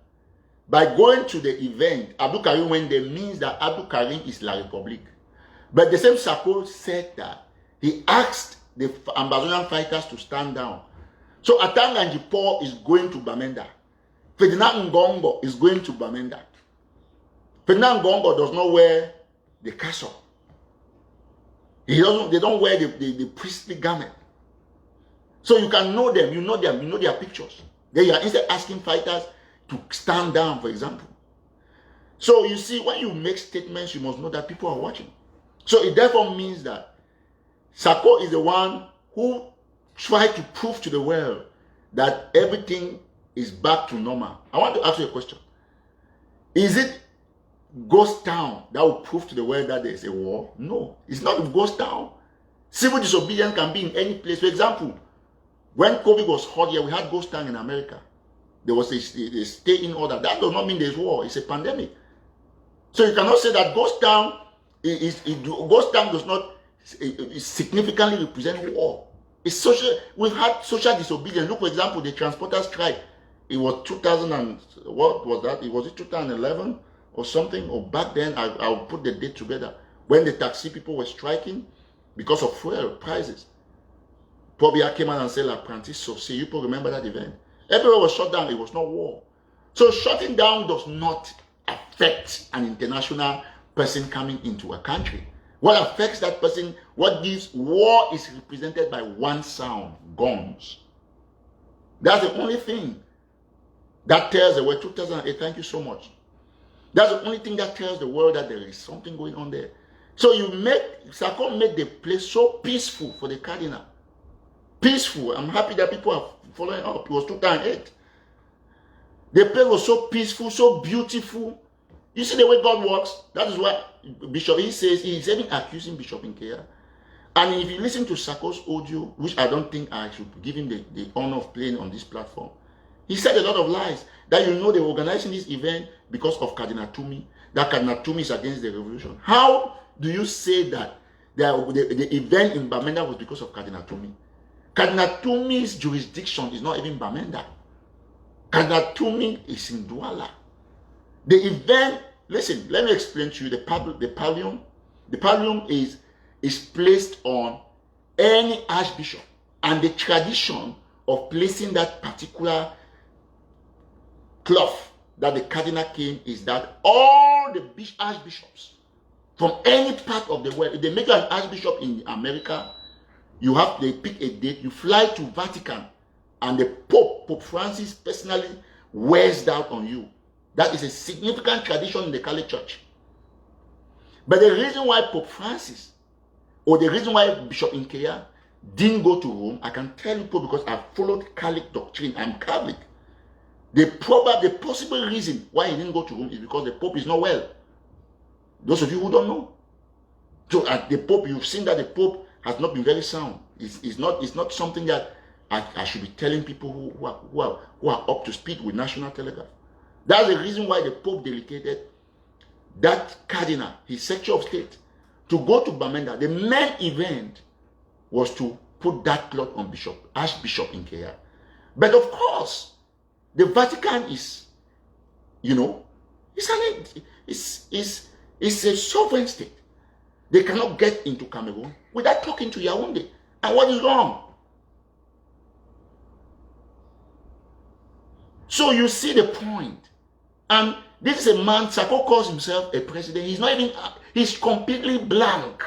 B: by going to the event, Adbulkarim went there means that Adbulkarim is La Republic. But the same Sako said that he asked the Ambazonian fighters to stand down. So Atanga Njipo is going to Bamenda. Ferdinand Ngongo is going to Bamenda. Ferdinand Ngongo does not wear the cassock. They don't wear the priestly garment. So you can know them, you know their pictures. Then you are instead asking fighters to stand down, for example. So you see, when you make statements, you must know that people are watching. So it therefore means that Sako is the one who tried to prove to the world that everything is back to normal. I want to ask you a question. Is it Ghost Town that will prove to the world that there is a war? No, it's not Ghost Town. Civil disobedience can be in any place. For example, when COVID was hot here, we had Ghost Town in America. There was a stay-in order. That does not mean there's war. It's a pandemic. So you cannot say that Ghost Town does not significantly represent war. It's social. We've had social disobedience. Look, for example, the transporter strike. It was 2000 and what was that? Was it 2011 or something? Or back then, I'll put the date together when the taxi people were striking because of fuel prices. Probably I came out and said, "Apprentice, so see, you people remember that event? Everywhere was shut down. It was not war. So shutting down does not affect an international person coming into a country. What affects that person? What gives war is represented by one sound: guns. That's the only thing that tells the world. 2008, thank you so much. That's the only thing that tells the world that there is something going on there. So Sako made the place so peaceful for the cardinal. Peaceful. I'm happy that people are following up. It was 2008. The place was so peaceful, so beautiful. You see the way God works? That is why Bishop, he says, he's even accusing Bishop Nkea. And if you listen to Sako's audio, which I don't think I should give him the honor of playing on this platform, he said a lot of lies. That they were organizing this event because of Cardinal Tumi. That Cardinal Tumi is against the revolution. How do you say that the event in Bamenda was because of Cardinal Tumi? Cardinal Tumi's jurisdiction is not even Bamenda. Cardinal Tumi is in Douala. The event, listen, let me explain to you the pallium. The pallium is placed on any archbishop, and the tradition of placing that particular cloth that the cardinal came is that all the archbishops from any part of the world, if they make you an archbishop in America, they pick a date, you fly to Vatican, and the Pope Francis personally wears that on you. That is a significant tradition in the Catholic Church. But the reason why Pope Francis, or the reason why Bishop Nkea didn't go to Rome, I can tell you because I followed Catholic doctrine. I'm Catholic. The possible reason why he didn't go to Rome is because the Pope is not well. Those of you who don't know. So at the Pope, you've seen that the Pope has not been very sound. It's not something that I should be telling people who are up to speed with National Telegraph. That's the reason why the Pope delegated that cardinal, his Secretary of State, to go to Bamenda. The main event was to put that cloth on Archbishop Nkea. But of course, the Vatican is, it's a sovereign state. They cannot get into Cameroon without talking to Yaoundé. And what is wrong? So you see the point. And this is a man, Sako calls himself a president. He's completely blank.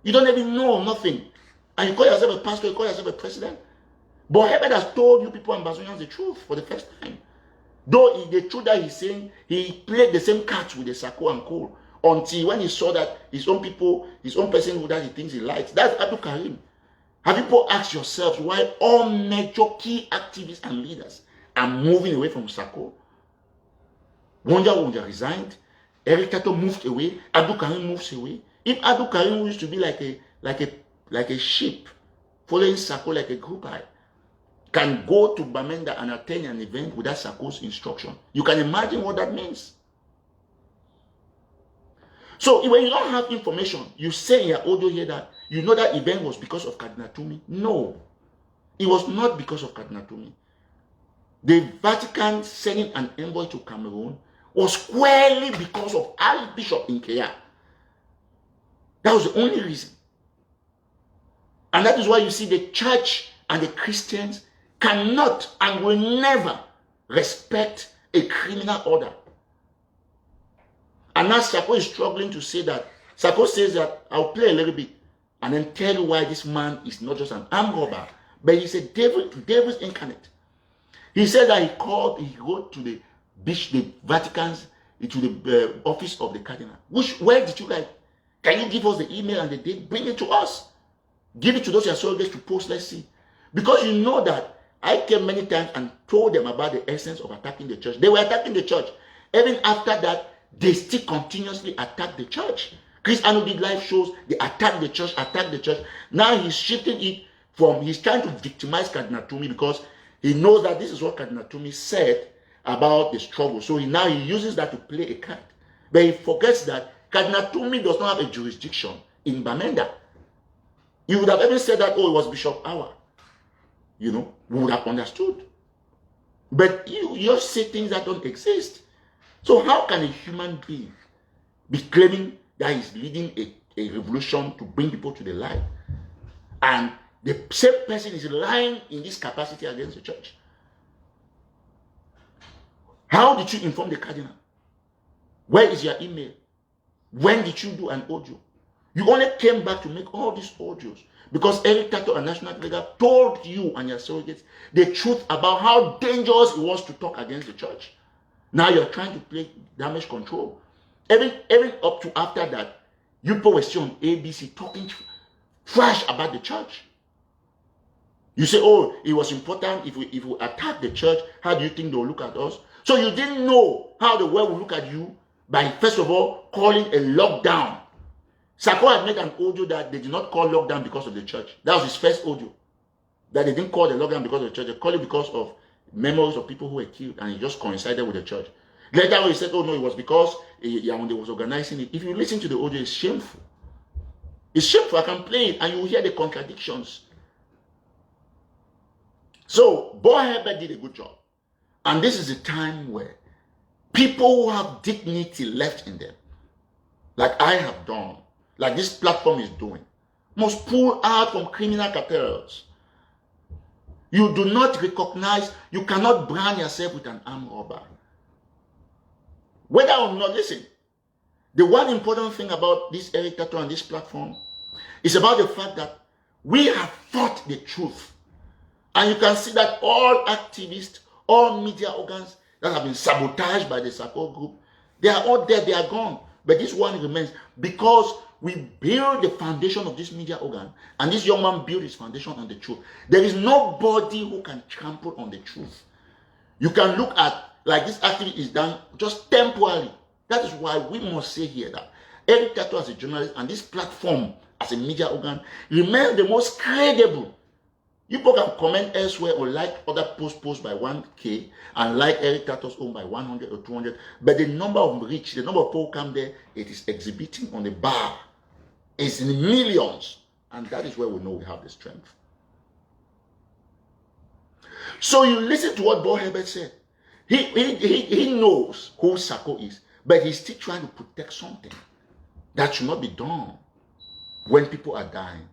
B: You don't even know nothing. And you call yourself a pastor, you call yourself a president. But Herbert has told you people Ambazonians the truth for the first time. Though the truth that he's saying, he played the same cards with the Sako and Cole until when he saw that his own people, his own person that he thinks he likes, that's Adbulkarim. Have you asked yourselves why all major key activists and leaders are moving away from Sako? Wonja resigned, Eric Tato moved away, Adbulkarim moves away. If Adbulkarim used to be like a sheep following Sako like a group can go to Bamenda and attend an event without Sako's instruction, you can imagine what that means. So when you don't have information, you say in your audio here that you know that event was because of Cardinal Tumi. No, it was not because of Cardinal Tumi. The Vatican sending an envoy to Cameroon was squarely because of Archbishop Nkea. That was the only reason. And that is why you see the church and the Christians cannot and will never respect a criminal order. And now Sako is struggling to say that. Sako says that, I'll play a little bit and then tell you why this man is not just an armed robber, but he's a devil's incarnate. He said that he wrote to the Vatican's, to the office of the cardinal. Where did you like? Can you give us the email and the date? Bring it to us. Give it to those your soldiers to post, let's see. Because you know that I came many times and told them about the essence of attacking the church. They were attacking the church. Even after that, they still continuously attack the church. Chris Anu did live shows, they attack the church. Now he's shifting it from, he's trying to victimize Cardinal Tumi because he knows that this is what Cardinal Tumi said about the struggle. So he uses that to play a card. But he forgets that Cardinal Tumi does not have a jurisdiction in Bamenda. You would have even said that, oh, it was Bishop Awa. We would have understood. But you just say things that don't exist. So how can a human being be claiming that he's leading a revolution to bring people to the light? And the same person is lying in this capacity against the church. How did you inform the cardinal? Where is your email? When did you do an audio? You only came back to make all these audios because Eric Tato and National Leader told you and your surrogates the truth about how dangerous it was to talk against the church. Now you're trying to play damage control. Even up to after that, you people were still on ABC talking trash about the church. You say, oh, it was important if we attack the church, how do you think they'll look at us? So you didn't know how the world will look at you by, first of all, calling a lockdown. Sako had made an audio that they did not call lockdown because of the church. That was his first audio. That they didn't call the lockdown because of the church. They called it because of memories of people who were killed, and it just coincided with the church. Later on, he said, oh no, it was because Yaoundé was organizing it. If you listen to the audio, it's shameful. It's shameful. I can play it, and you will hear the contradictions. So, Boy Herbert did a good job. And this is a time where people who have dignity left in them, like I have done, like this platform is doing, must pull out from criminal cartels. You do not recognize, you cannot brand yourself with an armed robber. Whether or not, listen, the one important thing about this Eric Tato and this platform is about the fact that we have fought the truth. And you can see that all activists, all media organs that have been sabotaged by the Sako group, they are all dead, they are gone. But this one remains because we build the foundation of this media organ, and this young man built his foundation on the truth. There is nobody who can trample on the truth. You can look at, like this activity is done just temporarily. That is why we must say here that Eric Tato as a journalist and this platform as a media organ remains the most credible. You people can comment elsewhere or like other posts by 1K and like Eric Tato's own by 100 or 200. But the number of reach, the number of people come there, it is exhibiting on the bar. It's in millions. And that is where we know we have the strength. So you listen to what Boy Herbert said. He knows who Sako is, but he's still trying to protect something that should not be done when people are dying.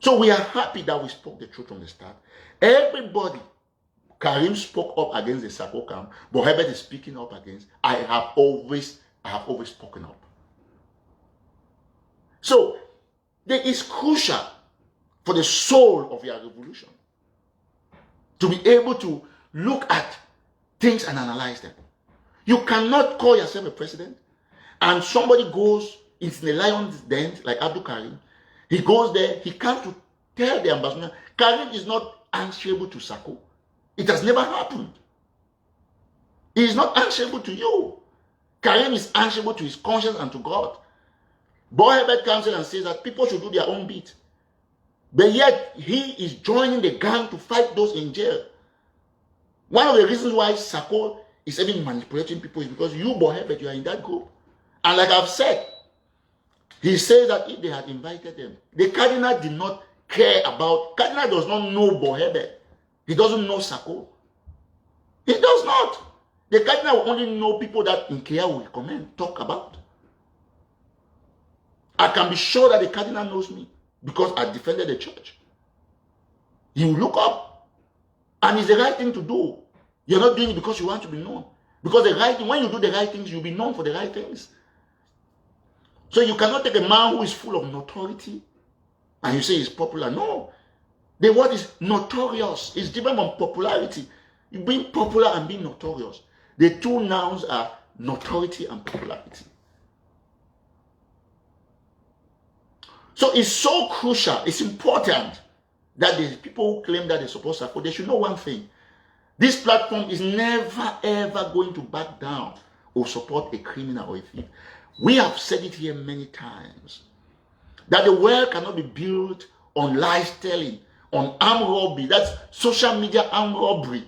B: So we are happy that we spoke the truth from the start. Everybody, Karim spoke up against the Sako camp, but Herbert is speaking up against. I have always spoken up. So that is crucial for the soul of your revolution. To be able to look at things and analyze them. You cannot call yourself a president and somebody goes into the lion's den like Adbulkarim. He goes there, he comes to tell the ambassador, Karim is not answerable to Sako. It has never happened. He is not answerable to you. Karim is answerable to his conscience and to God. Boy Herbert comes in and says that people should do their own bit. But yet, he is joining the gang to fight those in jail. One of the reasons why Sako is even manipulating people is because you, Boy Herbert, you are in that group. And like I've said, he says that if they had invited them, the cardinal did not care about, cardinal does not know Boy Herbert. He doesn't know Sako. He does not. The cardinal will only know people that Nkea will recommend, talk about. I can be sure that the cardinal knows me because I defended the church. He will look up and it's the right thing to do. You're not doing it because you want to be known. Because the right thing, when you do the right things, you'll be known for the right things. So you cannot take a man who is full of notoriety and you say he's popular. No. The word is notorious. It's different from popularity. Being popular and being notorious. The two nouns are notoriety and popularity. So it's so crucial, it's important that the people who claim that they support Sako, they should know one thing. This platform is never ever going to back down or support a criminal or a thief. We have said it here many times that the world cannot be built on lies telling, on armed robbery. That's social media armed robbery.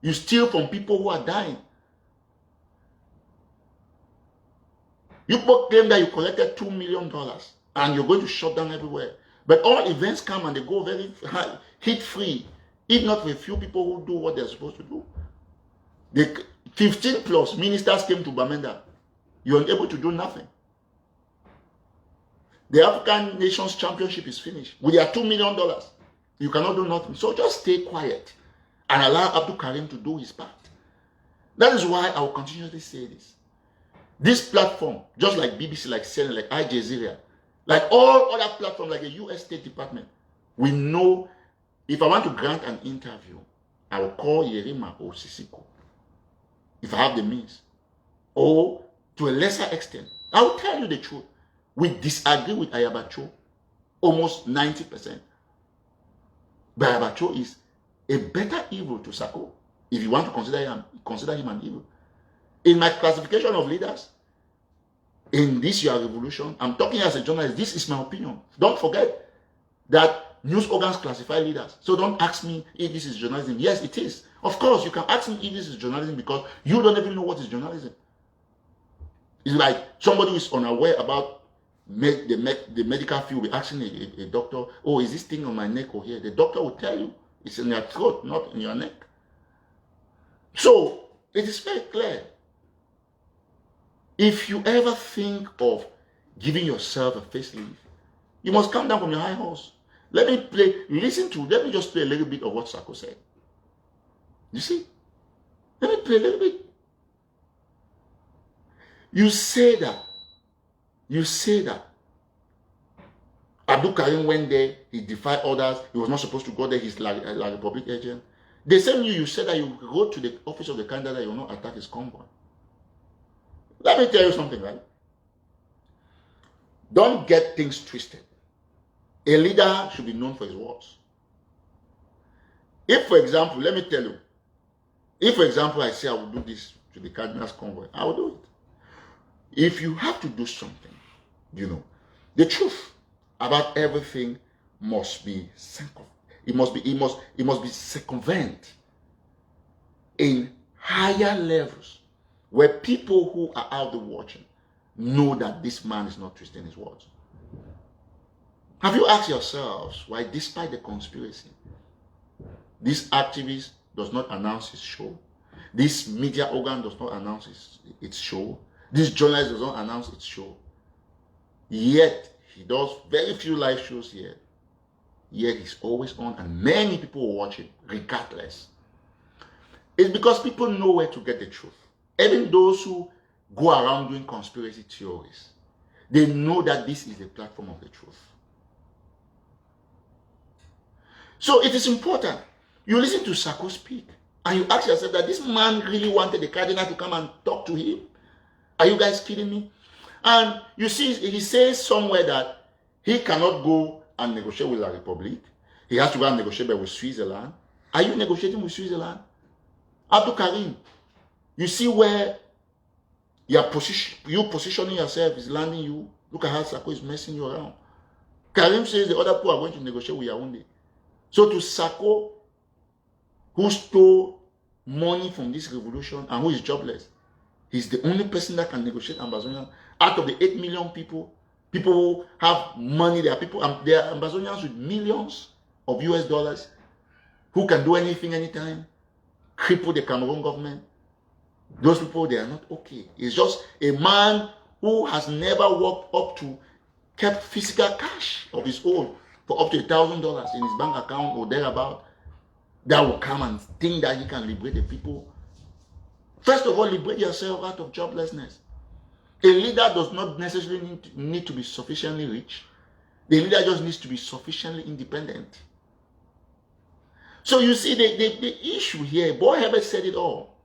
B: You steal from people who are dying. You both claim that you collected $2 million and you're going to shut down everywhere. But all events come and they go very high, hit-free, if not with a few people who do what they're supposed to do. The 15 plus ministers came to Bamenda. You are able to do nothing. The African Nations Championship is finished. With their $2 million, you cannot do nothing. So just stay quiet and allow Adbulkarim to do his part. That is why I will continuously say this. This platform, just like BBC, like CNN, like Al Jazeera, like all other platforms, like the US State Department, we know if I want to grant an interview, I will call Yerima or Sisiko, if I have the means. Or to a lesser extent, I will tell you the truth. We disagree with Ayabacho almost 90%. But Ayabacho is a better evil to Sako, if you want to consider him an evil. In my classification of leaders, in this your revolution, I'm talking as a journalist, this is my opinion. Don't forget that news organs classify leaders. So don't ask me if this is journalism. Yes, it is. Of course, you can ask me if this is journalism because you don't even know what is journalism. It's like somebody who is unaware about the medical field will be asking a doctor, oh, is this thing on my neck or here? The doctor will tell you it's in your throat, not in your neck. So it is very clear. If you ever think of giving yourself a facelift, you must come down from your high horse. Let me just play a little bit of what Sako said. You see? Let me play a little bit. You say that Adbulkarim went there, he defied orders, he was not supposed to go there, he's like a public agent. The same you said that you go to the office of the candidate, you will not attack his convoy. Let me tell you something, right? Don't get things twisted. A leader should be known for his words. If, for example, let me tell you, if, for example, I say I will do this to the cardinal's convoy, I will do it. If you have to do something, the truth about everything must be circumvent in higher levels where people who are out there watching know that this man is not twisting his words. Have you asked yourselves why, despite the conspiracy, this activist does not announce his show? This media organ does not announce its show? This journalist does not announce its show? Yet, he does very few live shows here. Yet, he's always on and many people are watching, regardless. It's because people know where to get the truth. Even those who go around doing conspiracy theories, they know that this is the platform of the truth. So it is important. You listen to Sako speak, and you ask yourself that this man really wanted the cardinal to come and talk to him. Are you guys kidding me? And you see, he says somewhere that he cannot go and negotiate with La Republic. He has to go and negotiate with Switzerland. Are you negotiating with Switzerland? Adbulkarim, you see where you positioning yourself is landing you. Look at how Sako is messing you around. Karim says the other people are going to negotiate with Yaoundé. So to Sako, who stole money from this revolution and who is jobless, he's the only person that can negotiate Ambazonian. Out of the 8 million people who have money, there are Ambazonians with millions of US dollars who can do anything anytime, cripple the Cameroon government. Those people, they are not okay. It's just a man who has never walked up to, kept physical cash of his own for up to $1,000 in his bank account or thereabout, that will come and think that he can liberate the people. First of all, liberate yourself out of joblessness. A leader does not necessarily need to be sufficiently rich. The leader just needs to be sufficiently independent. So you see, the issue here, boy Herbert said it all.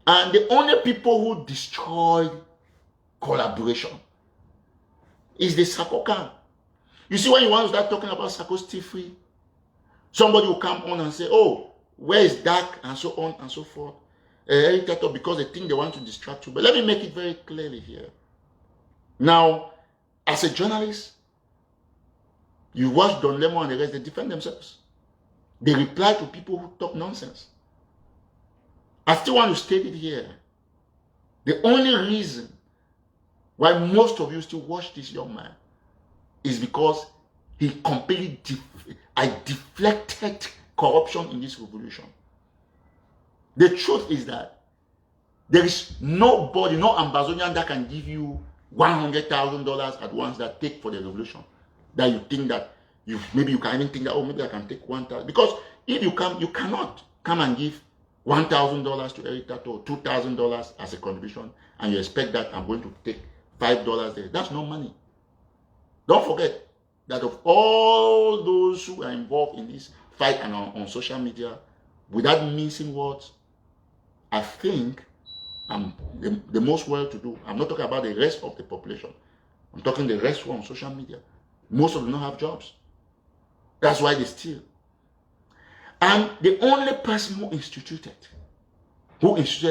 B: And the only people who destroyed collaboration is the Sako camp. You see, when you want to start talking about Sako still free, somebody will come on and say, oh, where is Dark, and so on and so forth. Because they think they want to distract you. But let me make it very clearly here. Now, as a journalist, you watch Don Lemon and the rest, they defend themselves. They reply to people who talk nonsense. I still want to state it here. The only reason why most of you still watch this young man is because he completely deflected corruption in this revolution. The truth is that there is nobody, no Ambazonian that can give you $100,000 at once that take for the revolution. That you think that maybe you can even think that, oh, maybe I can take 1,000. Because if you come, you cannot come and give $1,000 to Eric Tato or $2,000 as a contribution, and you expect that I'm going to take $5 there. That's no money. Don't forget that of all those who are involved in this fight and on social media, without mincing words, I think I'm the most well-to-do. I'm not talking about the rest of the population. I'm talking the rest who are on social media. Most of them don't have jobs. That's why they steal. And the only person who instituted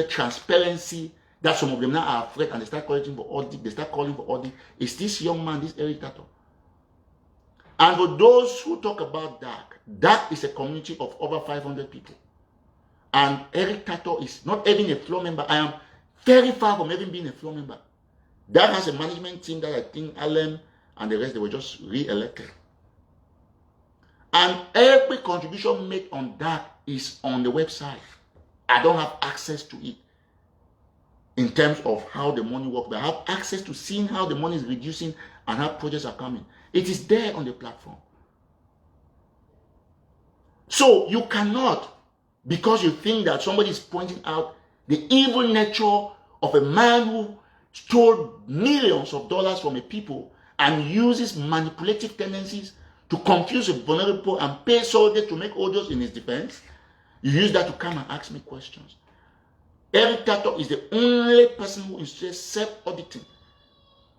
B: transparency, that some of them now are afraid and they start calling for audit, is this young man, this Eric Tato. And for those who talk about Dark is a community of over 500 people. And Eric Tato is not even a floor member. I am very far from even being a floor member. Dark has a management team that I think Alem and the rest, they were just re-elected. And every contribution made on Dark is on the website. I don't have access to it in terms of how the money works, but I have access to seeing how the money is reducing and how projects are coming. It is there on the platform. So you cannot, because you think that somebody is pointing out the evil nature of a man who stole millions of dollars from a people and uses manipulative tendencies to confuse a vulnerable and pay soldiers to make audios in his defense, you use that to come and ask me questions. Eric Tato is the only person who is just self-auditing.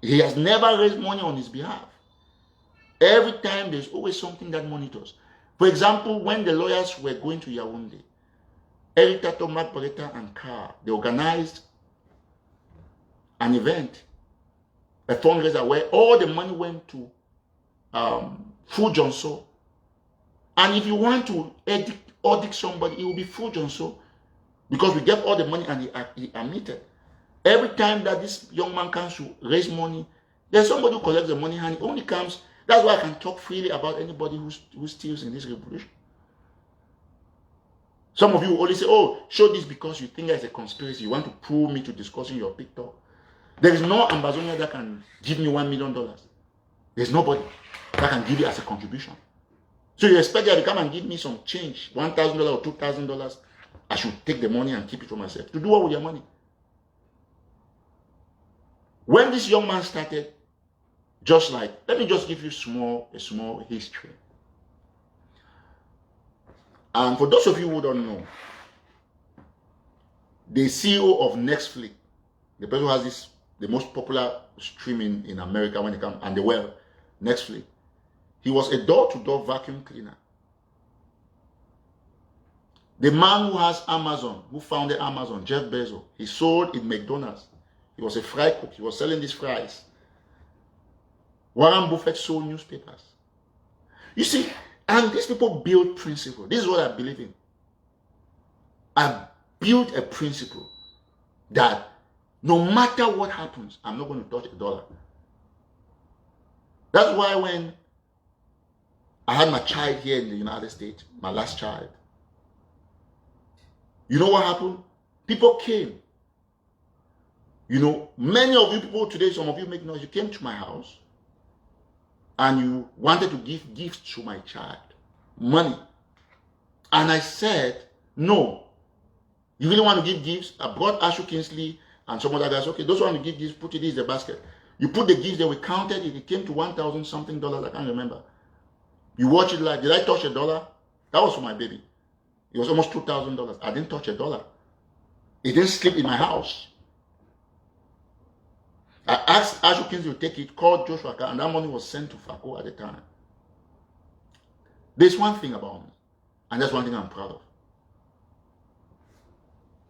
B: He has never raised money on his behalf. Every time there's always something that monitors. For example, when the lawyers were going to Yaoundé, Eric Tato, Mark Barretta, and Carr, they organized an event, a fundraiser where all the money went to Fu Jonso. And if you want to audit somebody, it will be Fu Jonso, because we gave all the money and he admitted. Every time that this young man comes to raise money, there's somebody who collects the money and it only comes. That's why I can talk freely about anybody who steals in this revolution. Some of you will only say, oh, show this because you think there's a conspiracy. You want to pull me to discussing your TikTok. There is no Ambazonia that can give me $1 million. There's nobody that can give you as a contribution. So you expect that to come and give me some change, $1,000 or $2,000. I should take the money and keep it for myself. To do what with your money? When this young man started, just like, let me just give you a small history. And for those of you who don't know, the CEO of Netflix, the person who has the most popular streaming in America when it comes, and the world, Netflix, he was a door-to-door vacuum cleaner. The man who has Amazon, who founded Amazon, Jeff Bezos, he sold in McDonald's. He was a fry cook. He was selling these fries. Warren Buffett sold newspapers. You see, and these people build principle. This is what I believe in. I built a principle that no matter what happens, I'm not going to touch a dollar. That's why when I had my child here in the United States, my last child, you know what happened? People came. You know, many of you people today, some of you make noise, you came to my house and you wanted to give gifts to my child, money. And I said, no. You really want to give gifts? I brought Ashu Kingsley and some other guys. Okay, those who want to give gifts, put it in the basket. You put the gifts there, we counted it. It came to $1,000 something. I can't remember. You watch it like, did I touch a dollar? That was for my baby. It was almost $2,000. I didn't touch a dollar. It didn't slip in my house. I asked Ashu Kingsley to take it, called Joshua, and that money was sent to Sako at the time. There's one thing about me, and that's one thing I'm proud of.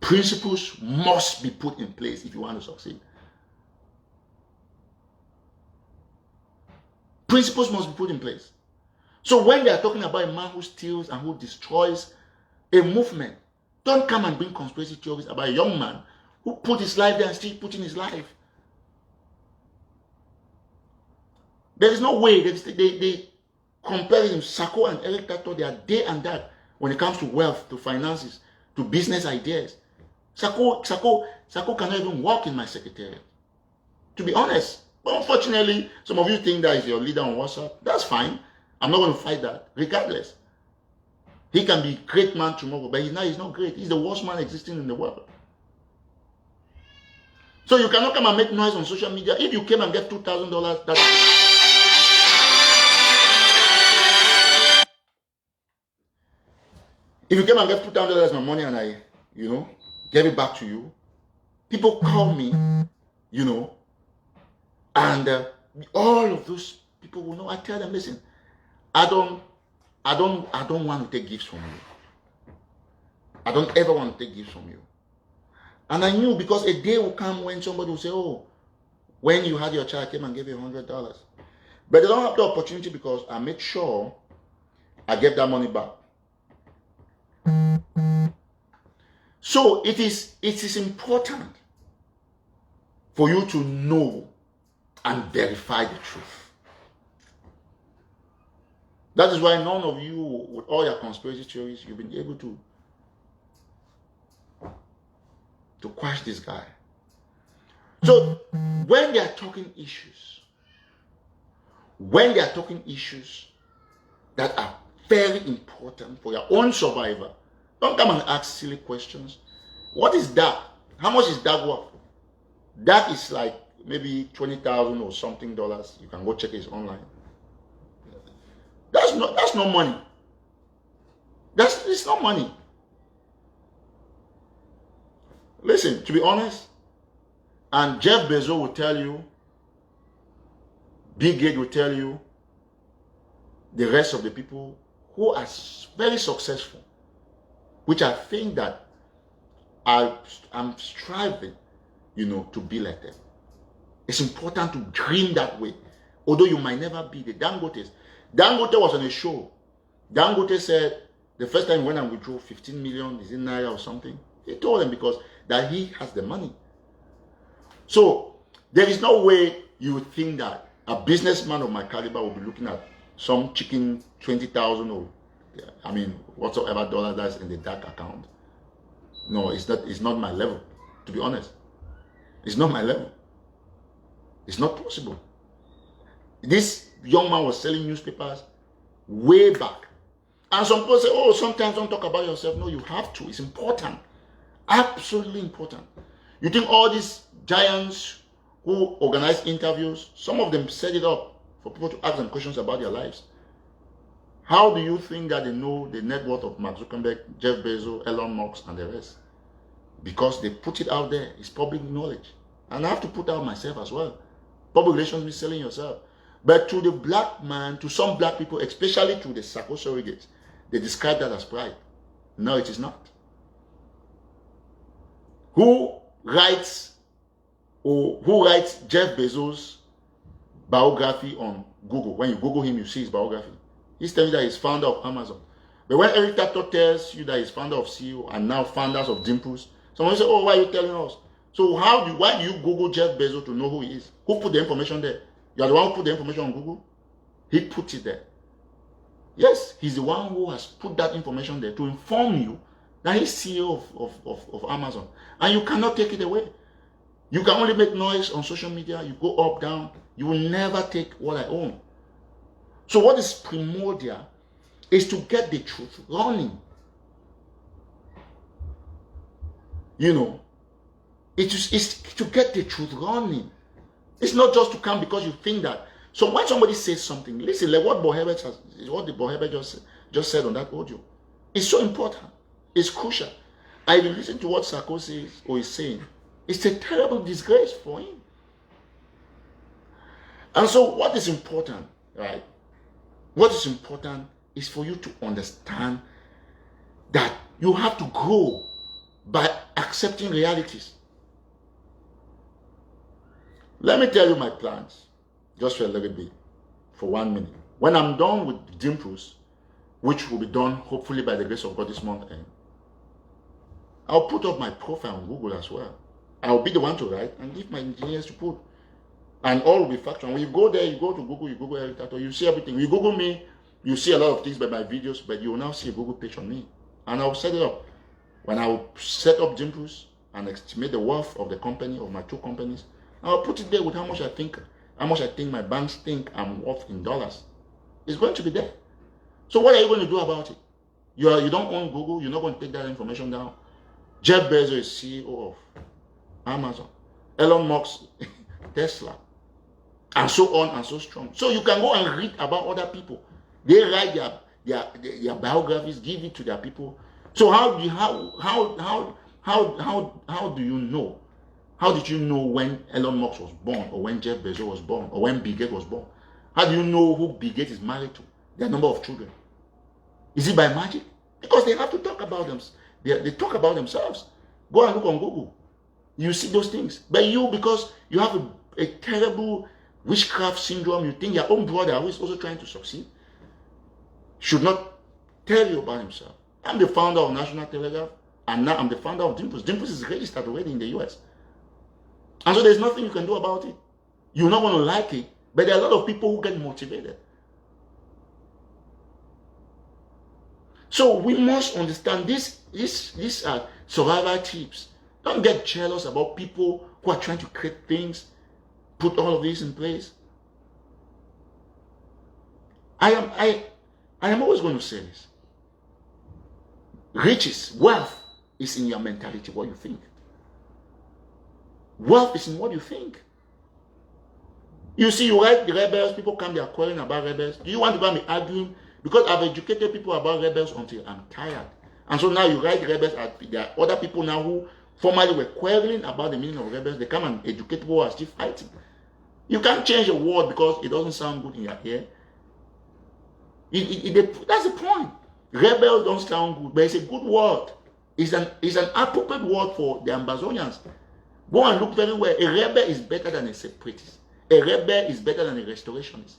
B: Principles must be put in place if you want to succeed. Principles must be put in place. So when they are talking about a man who steals and who destroys a movement, don't come and bring conspiracy theories about a young man who put his life there and still putting his life. There is no way they compare him. Sako and Eric Tato, they are day and that when it comes to wealth, to finances, to business ideas. Sako cannot even walk in my secretariat. To be honest. But unfortunately, some of you think that is your leader on WhatsApp. That's fine. I'm not going to fight that, regardless. He can be a great man tomorrow, but he's not great. He's the worst man existing in the world. So you cannot come and make noise on social media. If you came and get $2,000, that's if you came and get $2,000 my money and I, gave it back to you, people call me, and all of those people will know. I tell them, listen, I don't want to take gifts from you. I don't ever want to take gifts from you. And I knew, because a day will come when somebody will say, oh, when you had your child, I came and gave you $100. But they don't have the opportunity because I make sure I get that money back. So it is important for you to know and verify the truth. That is why none of you, with all your conspiracy theories, you've been able to quash this guy. So when they are talking issues that are very important for your own survival, don't come and ask silly questions. What is that? How much is that worth? That is like maybe $20,000 or something dollars. You can go check it online. That's not money. It's not money. Listen, to be honest, and Jeff Bezos will tell you, Bill Gates will tell you, the rest of the people who are very successful, which I think that I'm striving, to be like them. It's important to dream that way. Although you might never be the Dangotes. Dangote was on a show. Dangote said the first time when I withdrew 15 million, is in Naira or something, he told them because that he has the money. So there is no way you would think that a businessman of my caliber will be looking at some chicken 20,000 or whatsoever dollar that's in the dark account. No, it's not my level, to be honest. It's not my level. It's not possible. This young man was selling newspapers way back. And some people say, oh, sometimes don't talk about yourself. No, you have to. It's important. Absolutely important. You think all these giants who organize interviews, some of them set it up for people to ask them questions about their lives. How do you think that they know the net worth of Mark Zuckerberg, Jeff Bezos, Elon Musk, and the rest? Because they put it out there. It's public knowledge. And I have to put out myself as well. Public relations means selling yourself. But to the black man, to some black people, especially to the Sako surrogates, they describe that as pride. No, it is not. Who writes Jeff Bezos' biography on Google? When you Google him, you see his biography. He's telling you that he's founder of Amazon. But when Eric Tato tells you that he's founder of CEO and now founders of Dimples, someone say, oh, why are you telling us? So why do you Google Jeff Bezos to know who he is? Who put the information there? You are the one who put the information on Google? He put it there. Yes, he's the one who has put that information there to inform you that he's CEO of Amazon. And you cannot take it away. You can only make noise on social media. You go up, down. You will never take what I own. So what is primordial is to get the truth running. You know, it's to get the truth running. It's not just to come because you think that. So when somebody says something, listen, like what Herbert just said on that audio. It's so important. It's crucial. I will listen to what Sako says or is saying. It's a terrible disgrace for him. And so what is important, right? What is important is for you to understand that you have to grow by accepting realities. Let me tell you my plans, just for a little bit, for 1 minute. When I'm done with Dimples, which will be done hopefully by the grace of God this month end, I'll put up my profile on Google as well. I'll be the one to write and give my engineers to put. And all will be factual. When you go there, you go to Google, you Google Eric Tato, you see everything. You Google me, you see a lot of things by my videos, but you will now see a Google page on me. And I'll set it up. When I will set up Dimples and estimate the worth of the company, of my two companies, I'll put it there with how much I think my banks think I'm worth in dollars. It's going to be there. So what are you going to do about it? You don't own Google, you're not going to take that information down. Jeff Bezos is CEO of Amazon. Elon Musk, Tesla. And so on and so strong. So you can go and read about other people. They write their biographies, give it to their people. So how do you know? How did you know when Elon Musk was born, or when Jeff Bezos was born, or when Bill Gates was born? How do you know who Bill Gates is married to? Their number of children. Is it by magic? Because they have to talk about them. They talk about themselves. Go and look on Google. You see those things. But you, because you have a terrible witchcraft syndrome, you think your own brother who is also trying to succeed should not tell you about himself. I'm the founder of National Telegraph, and now I'm the founder of Dimples. Dimples is registered already in the US. And so there's nothing you can do about it. You're not going to like it, but there are a lot of people who get motivated. So we must understand these are survival tips. Don't get jealous about people who are trying to create things, put all of this in place. I am always going to say this. Riches, wealth is in your mentality, what you think. Wealth is in what you think. You see, you write the rebels, people come, they are quarreling about rebels. Do you want to go and be arguing? Because I've educated people about rebels until I'm tired. And so now you write rebels, there are other people now who formerly were quarreling about the meaning of rebels. They come and educate people who are still fighting. You can't change a word because it doesn't sound good in your ear. That's the point. Rebels don't sound good, but it's a good word. It's an appropriate word for the Amazonians. Go and look very well. A rebel is better than a separatist. A rebel is better than a restorationist.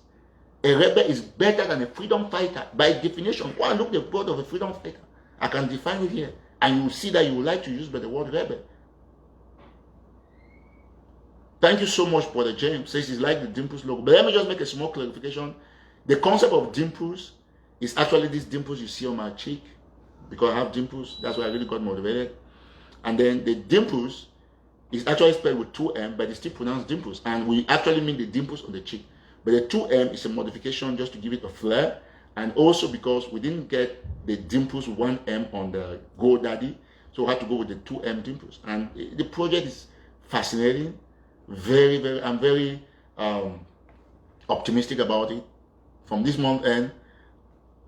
B: A rebel is better than a freedom fighter. By definition, go and look the word of a freedom fighter. I can define it here. And you will see that you would like to use the word rebel. Thank you so much, Brother James. Says he's like the Dimples logo. But let me just make a small clarification. The concept of dimples is actually these dimples you see on my cheek. Because I have dimples. That's why I really got motivated. And then the dimples is actually spelled with 2M, but it's still pronounced dimples. And we actually mean the dimples on the cheek. But the 2M is a modification just to give it a flair. And also because we didn't get the dimples 1M on the GoDaddy. So we had to go with the 2M dimples. And the project is fascinating. I'm very optimistic about it. From this month end,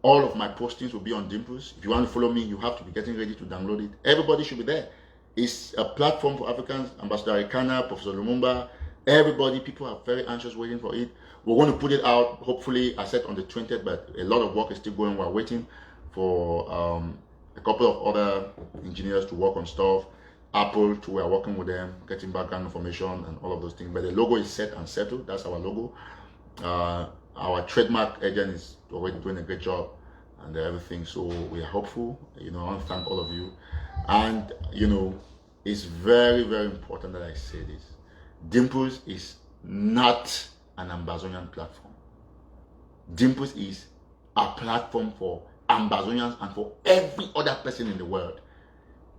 B: All of my postings will be on Dimples. If you want to follow me, you have to be getting ready to download it. Everybody should be there. It's a platform for Africans. Ambassador Ikana, Professor Lumumba, everybody, people are very anxious waiting for it. We're going to put it out, hopefully, I said on the 20th, but a lot of work is still going. We're waiting for a couple of other engineers to work on stuff. Apple, too, we're working with them, getting background information and all of those things. But the logo is set and settled. That's our logo. Our trademark agent is already doing a great job and everything. So we are hopeful. I want to thank all of you. And, it's very, very important that I say this. Dimples is not an Ambazonian platform. Dimples is a platform for Ambazonians and for every other person in the world.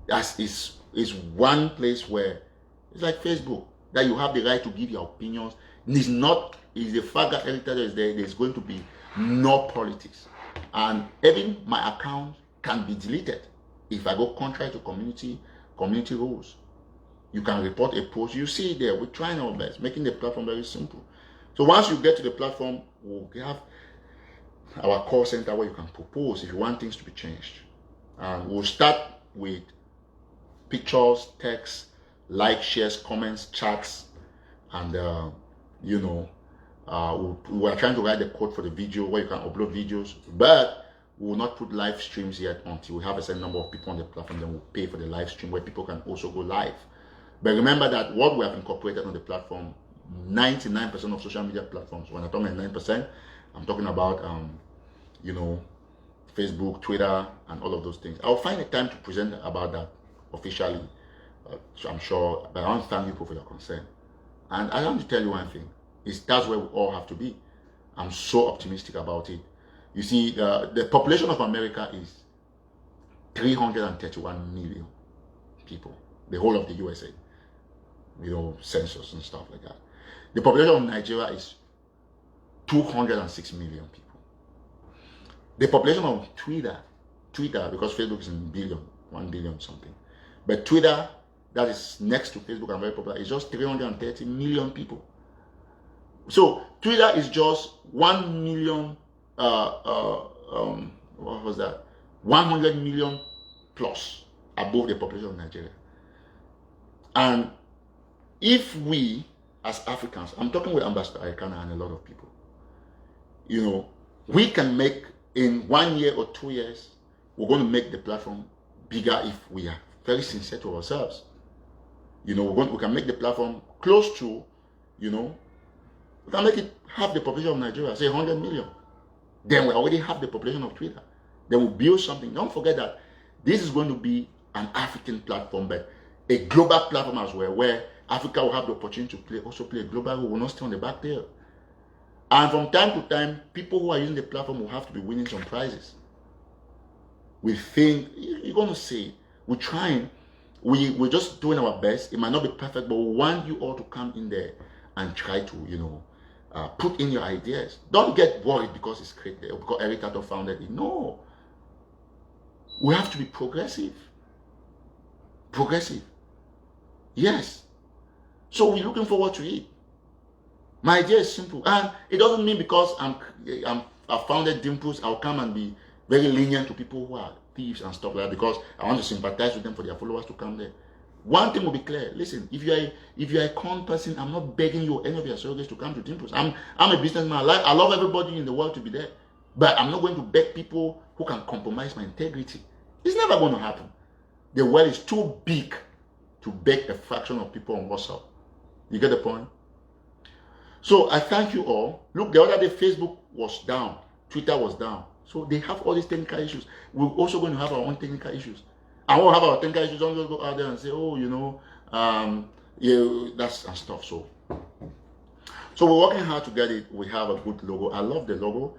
B: That is one place where it's like Facebook, that you have the right to give your opinions. It's the fact that everything is there, there's going to be no politics. And even my account can be deleted if I go contrary to community rules. You can report a post. You see it there. We're trying our best, making the platform very simple. So once you get to the platform, we'll have our call center where you can propose if you want things to be changed. And we'll start with pictures, text, likes, shares, comments, chats, and we are trying to write the code for the video where you can upload videos, but we will not put live streams yet until we have a certain number of people on the platform. Then we'll pay for the live stream where people can also go live. But remember that what we have incorporated on the platform, 99% of social media platforms, when I talk about 9%, I'm talking about Facebook, Twitter, and all of those things. I'll find a time to present about that officially, so I'm sure. But I want to thank you for your concern. And I want to tell you one thing, that's where we all have to be. I'm so optimistic about it. You see, the population of America is 331 million people, the whole of the USA, census and stuff like that. The population of Nigeria is 206 million people. The population of Twitter, because Facebook is in billion, 1 billion something, but Twitter, that is next to Facebook and very popular, is just 330 million people. So Twitter is just 1 million, what was that? 100 million plus above the population of Nigeria. And if we, as Africans, I'm talking with Ambassador Aikana and a lot of people, we can make, in 1 year or 2 years, we're going to make the platform bigger if we are very sincere to ourselves. We can make the platform close to, we can make it half the population of Nigeria, say 100 million. Then we already have the population of Twitter. Then we'll build something. Don't forget that this is going to be an African platform, but a global platform as well, where Africa will have the opportunity to play a global role. Will not stay on the back there. And from time to time, people who are using the platform will have to be winning some prizes. We think, you're going to say, we're trying, we're just doing our best. It might not be perfect, but we want you all to come in there and try to, put in your ideas. Don't get worried because it's created, or because Eric Tato founded it. No. We have to be progressive. Progressive. Yes. So we're looking forward to it. My idea is simple. And it doesn't mean because I founded Dimples, I'll come and be very lenient to people who are thieves and stuff like that, because I want to sympathize with them for their followers to come there. One thing will be clear. Listen, if you're a con person, I'm not begging you or any of your surrogates to come to Dimples. I'm a businessman. I love everybody in the world to be there. But I'm not going to beg people who can compromise my integrity. It's never going to happen. The world is too big to beg a fraction of people on WhatsApp. You get the point? So I thank you all. Look, the other day Facebook was down. Twitter was down. So they have all these technical issues. We're also going to have our own technical issues. I won't have our technical issues. Don't just go out there and say, that's and stuff. So we're working hard to get it. We have a good logo. I love the logo.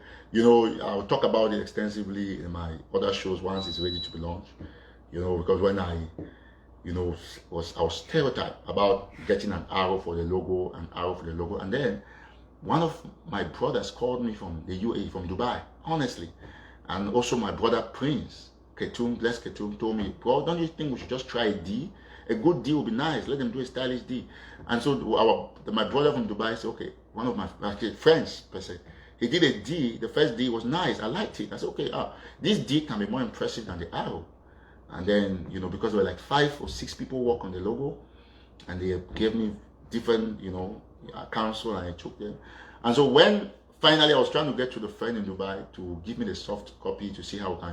B: I'll talk about it extensively in my other shows once it's ready to be launched. Because when I was stereotyped about getting an arrow for the logo, and then one of my brothers called me from the UAE, from Dubai, honestly, and also my brother Prince Ketum, bless Ketum, told me, bro, don't you think we should just try a D? A good D would be nice. Let them do a stylish D. And so my brother from Dubai said, okay, one of my friends per se, he did a D. The first D was nice. I liked it. I said, okay, this D can be more impressive than the arrow. And then, you know, because there were like 5 or 6 people work on the logo, and they gave me different, you know, counsel, and I took them. And so when finally I was trying to get to the friend in Dubai to give me the soft copy to see how we can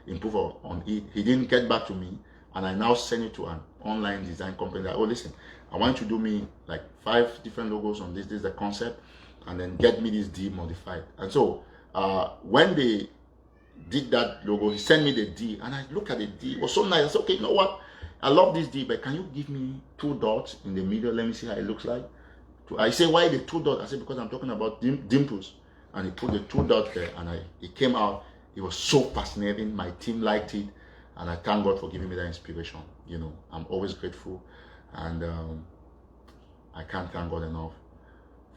B: improve on it, he didn't get back to me, and I now sent it to an online design company that, oh, listen, I want you to do me like 5 different logos on this is the concept, and then get me this D modified. And so when they did that logo, he sent me the D, and I looked at the D. It was so nice. I said, okay, you know what? I love this D, but can you give me 2 dots in the middle? Let me see how it looks like. I say, why the 2 dots? I said, because I'm talking about dimples. And he put the 2 dots there, and it came out. It was so fascinating. My team liked it, and I thank God for giving me that inspiration. You know, I'm always grateful, and I can't thank God enough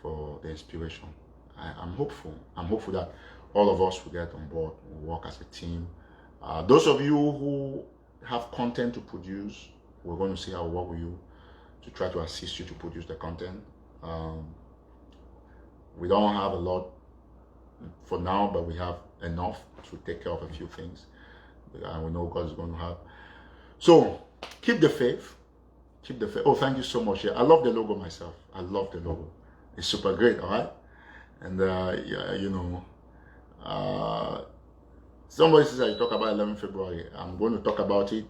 B: for the inspiration. I'm hopeful. I'm hopeful that all of us will get on board, will work as a team. Those of you who have content to produce, we're going to see how we work with you to try to assist you to produce the content. We don't have a lot for now, but we have enough to take care of a few things, and we know God is going to have. So keep the faith. Keep the faith. Oh, thank you so much. Yeah, I love the logo myself. I love the logo. It's super great. All right. And yeah, you know, somebody says I talk about 11 February. I'm going to talk about it.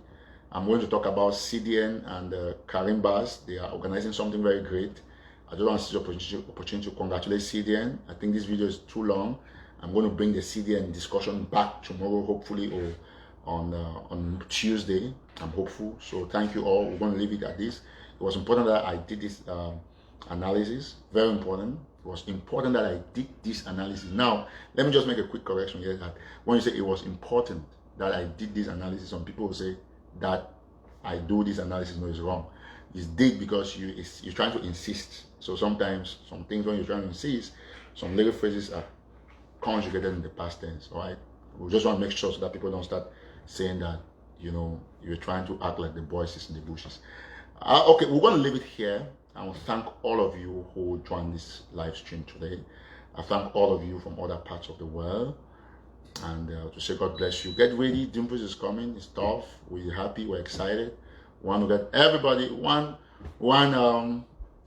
B: I'm going to talk about CDN and Karim Bas. They are organizing something very great. I just want to see the opportunity to congratulate CDN. I think this video is too long. I'm going to bring the CDN discussion back tomorrow, hopefully, or on Tuesday. I'm hopeful. So thank you all. We're going to leave it at this. It was important that I did this analysis. Very important. It was important that I did this analysis. Now, let me just make a quick correction here. That when you say it was important that I did this analysis, some people will say that I do this analysis. No, it's wrong. It's did because you're trying to insist. So sometimes some things when you're trying to insist, some little phrases are conjugated in the past tense. All right. We just want to make sure so that people don't start saying that, you know, you're trying to act like the voices in the bushes. Okay, we're going to leave it here. I want to thank all of you who joined this live stream today. I thank all of you from other parts of the world, and to say God bless you. Get ready. Dimples is coming. It's tough. We're happy. We're excited. We want to get everybody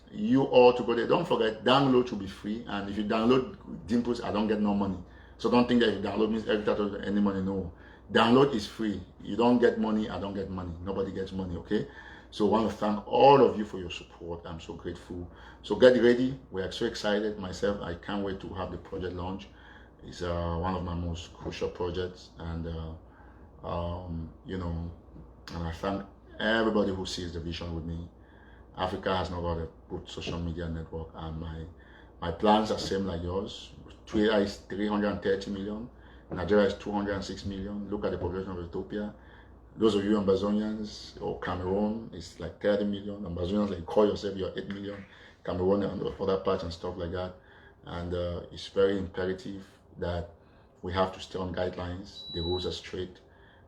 B: you all to go there. Don't forget, download will be free, and if you download Dimples, I don't get no money. So don't think that if you download means every time any money. No, download is free. You don't get money, I don't get money. Nobody gets money. Okay. So I want to thank all of you for your support. I'm so grateful. So get ready. We're so excited. Myself, I can't wait to have the project launch. It's one of my most crucial projects, and you know, and I thank everybody who sees the vision with me. Africa has not got a good social media network, and my plans are same like yours. Twitter is 330 million. Nigeria is 206 million. Look at the population of Ethiopia. Those of you Ambazonians or Cameroon, it's like 30 million. Ambazonians, like call yourself, you're 8 million. Cameroon and other parts and stuff like that. And it's very imperative that we have to stay on guidelines. The rules are straight,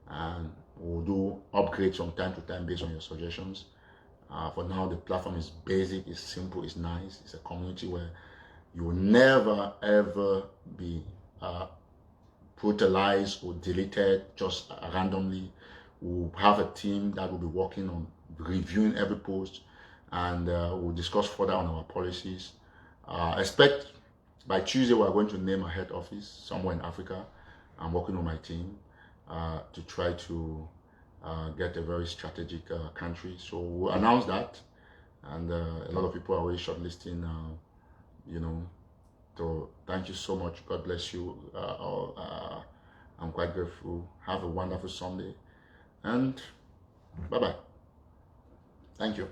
B: and we'll do upgrades from time to time based on your suggestions. For now, the platform is basic, it's simple, it's nice. It's a community where you will never ever be brutalized or deleted just randomly. We'll have a team that will be working on reviewing every post, and we'll discuss further on our policies. Expect by Tuesday we're going to name a head office somewhere in Africa. I'm working with my team to try to get a very strategic country. So we'll announce that, and a lot of people are already shortlisting. You know, so thank you so much. God bless you. I'm quite grateful. Have a wonderful Sunday, and bye-bye. Thank you.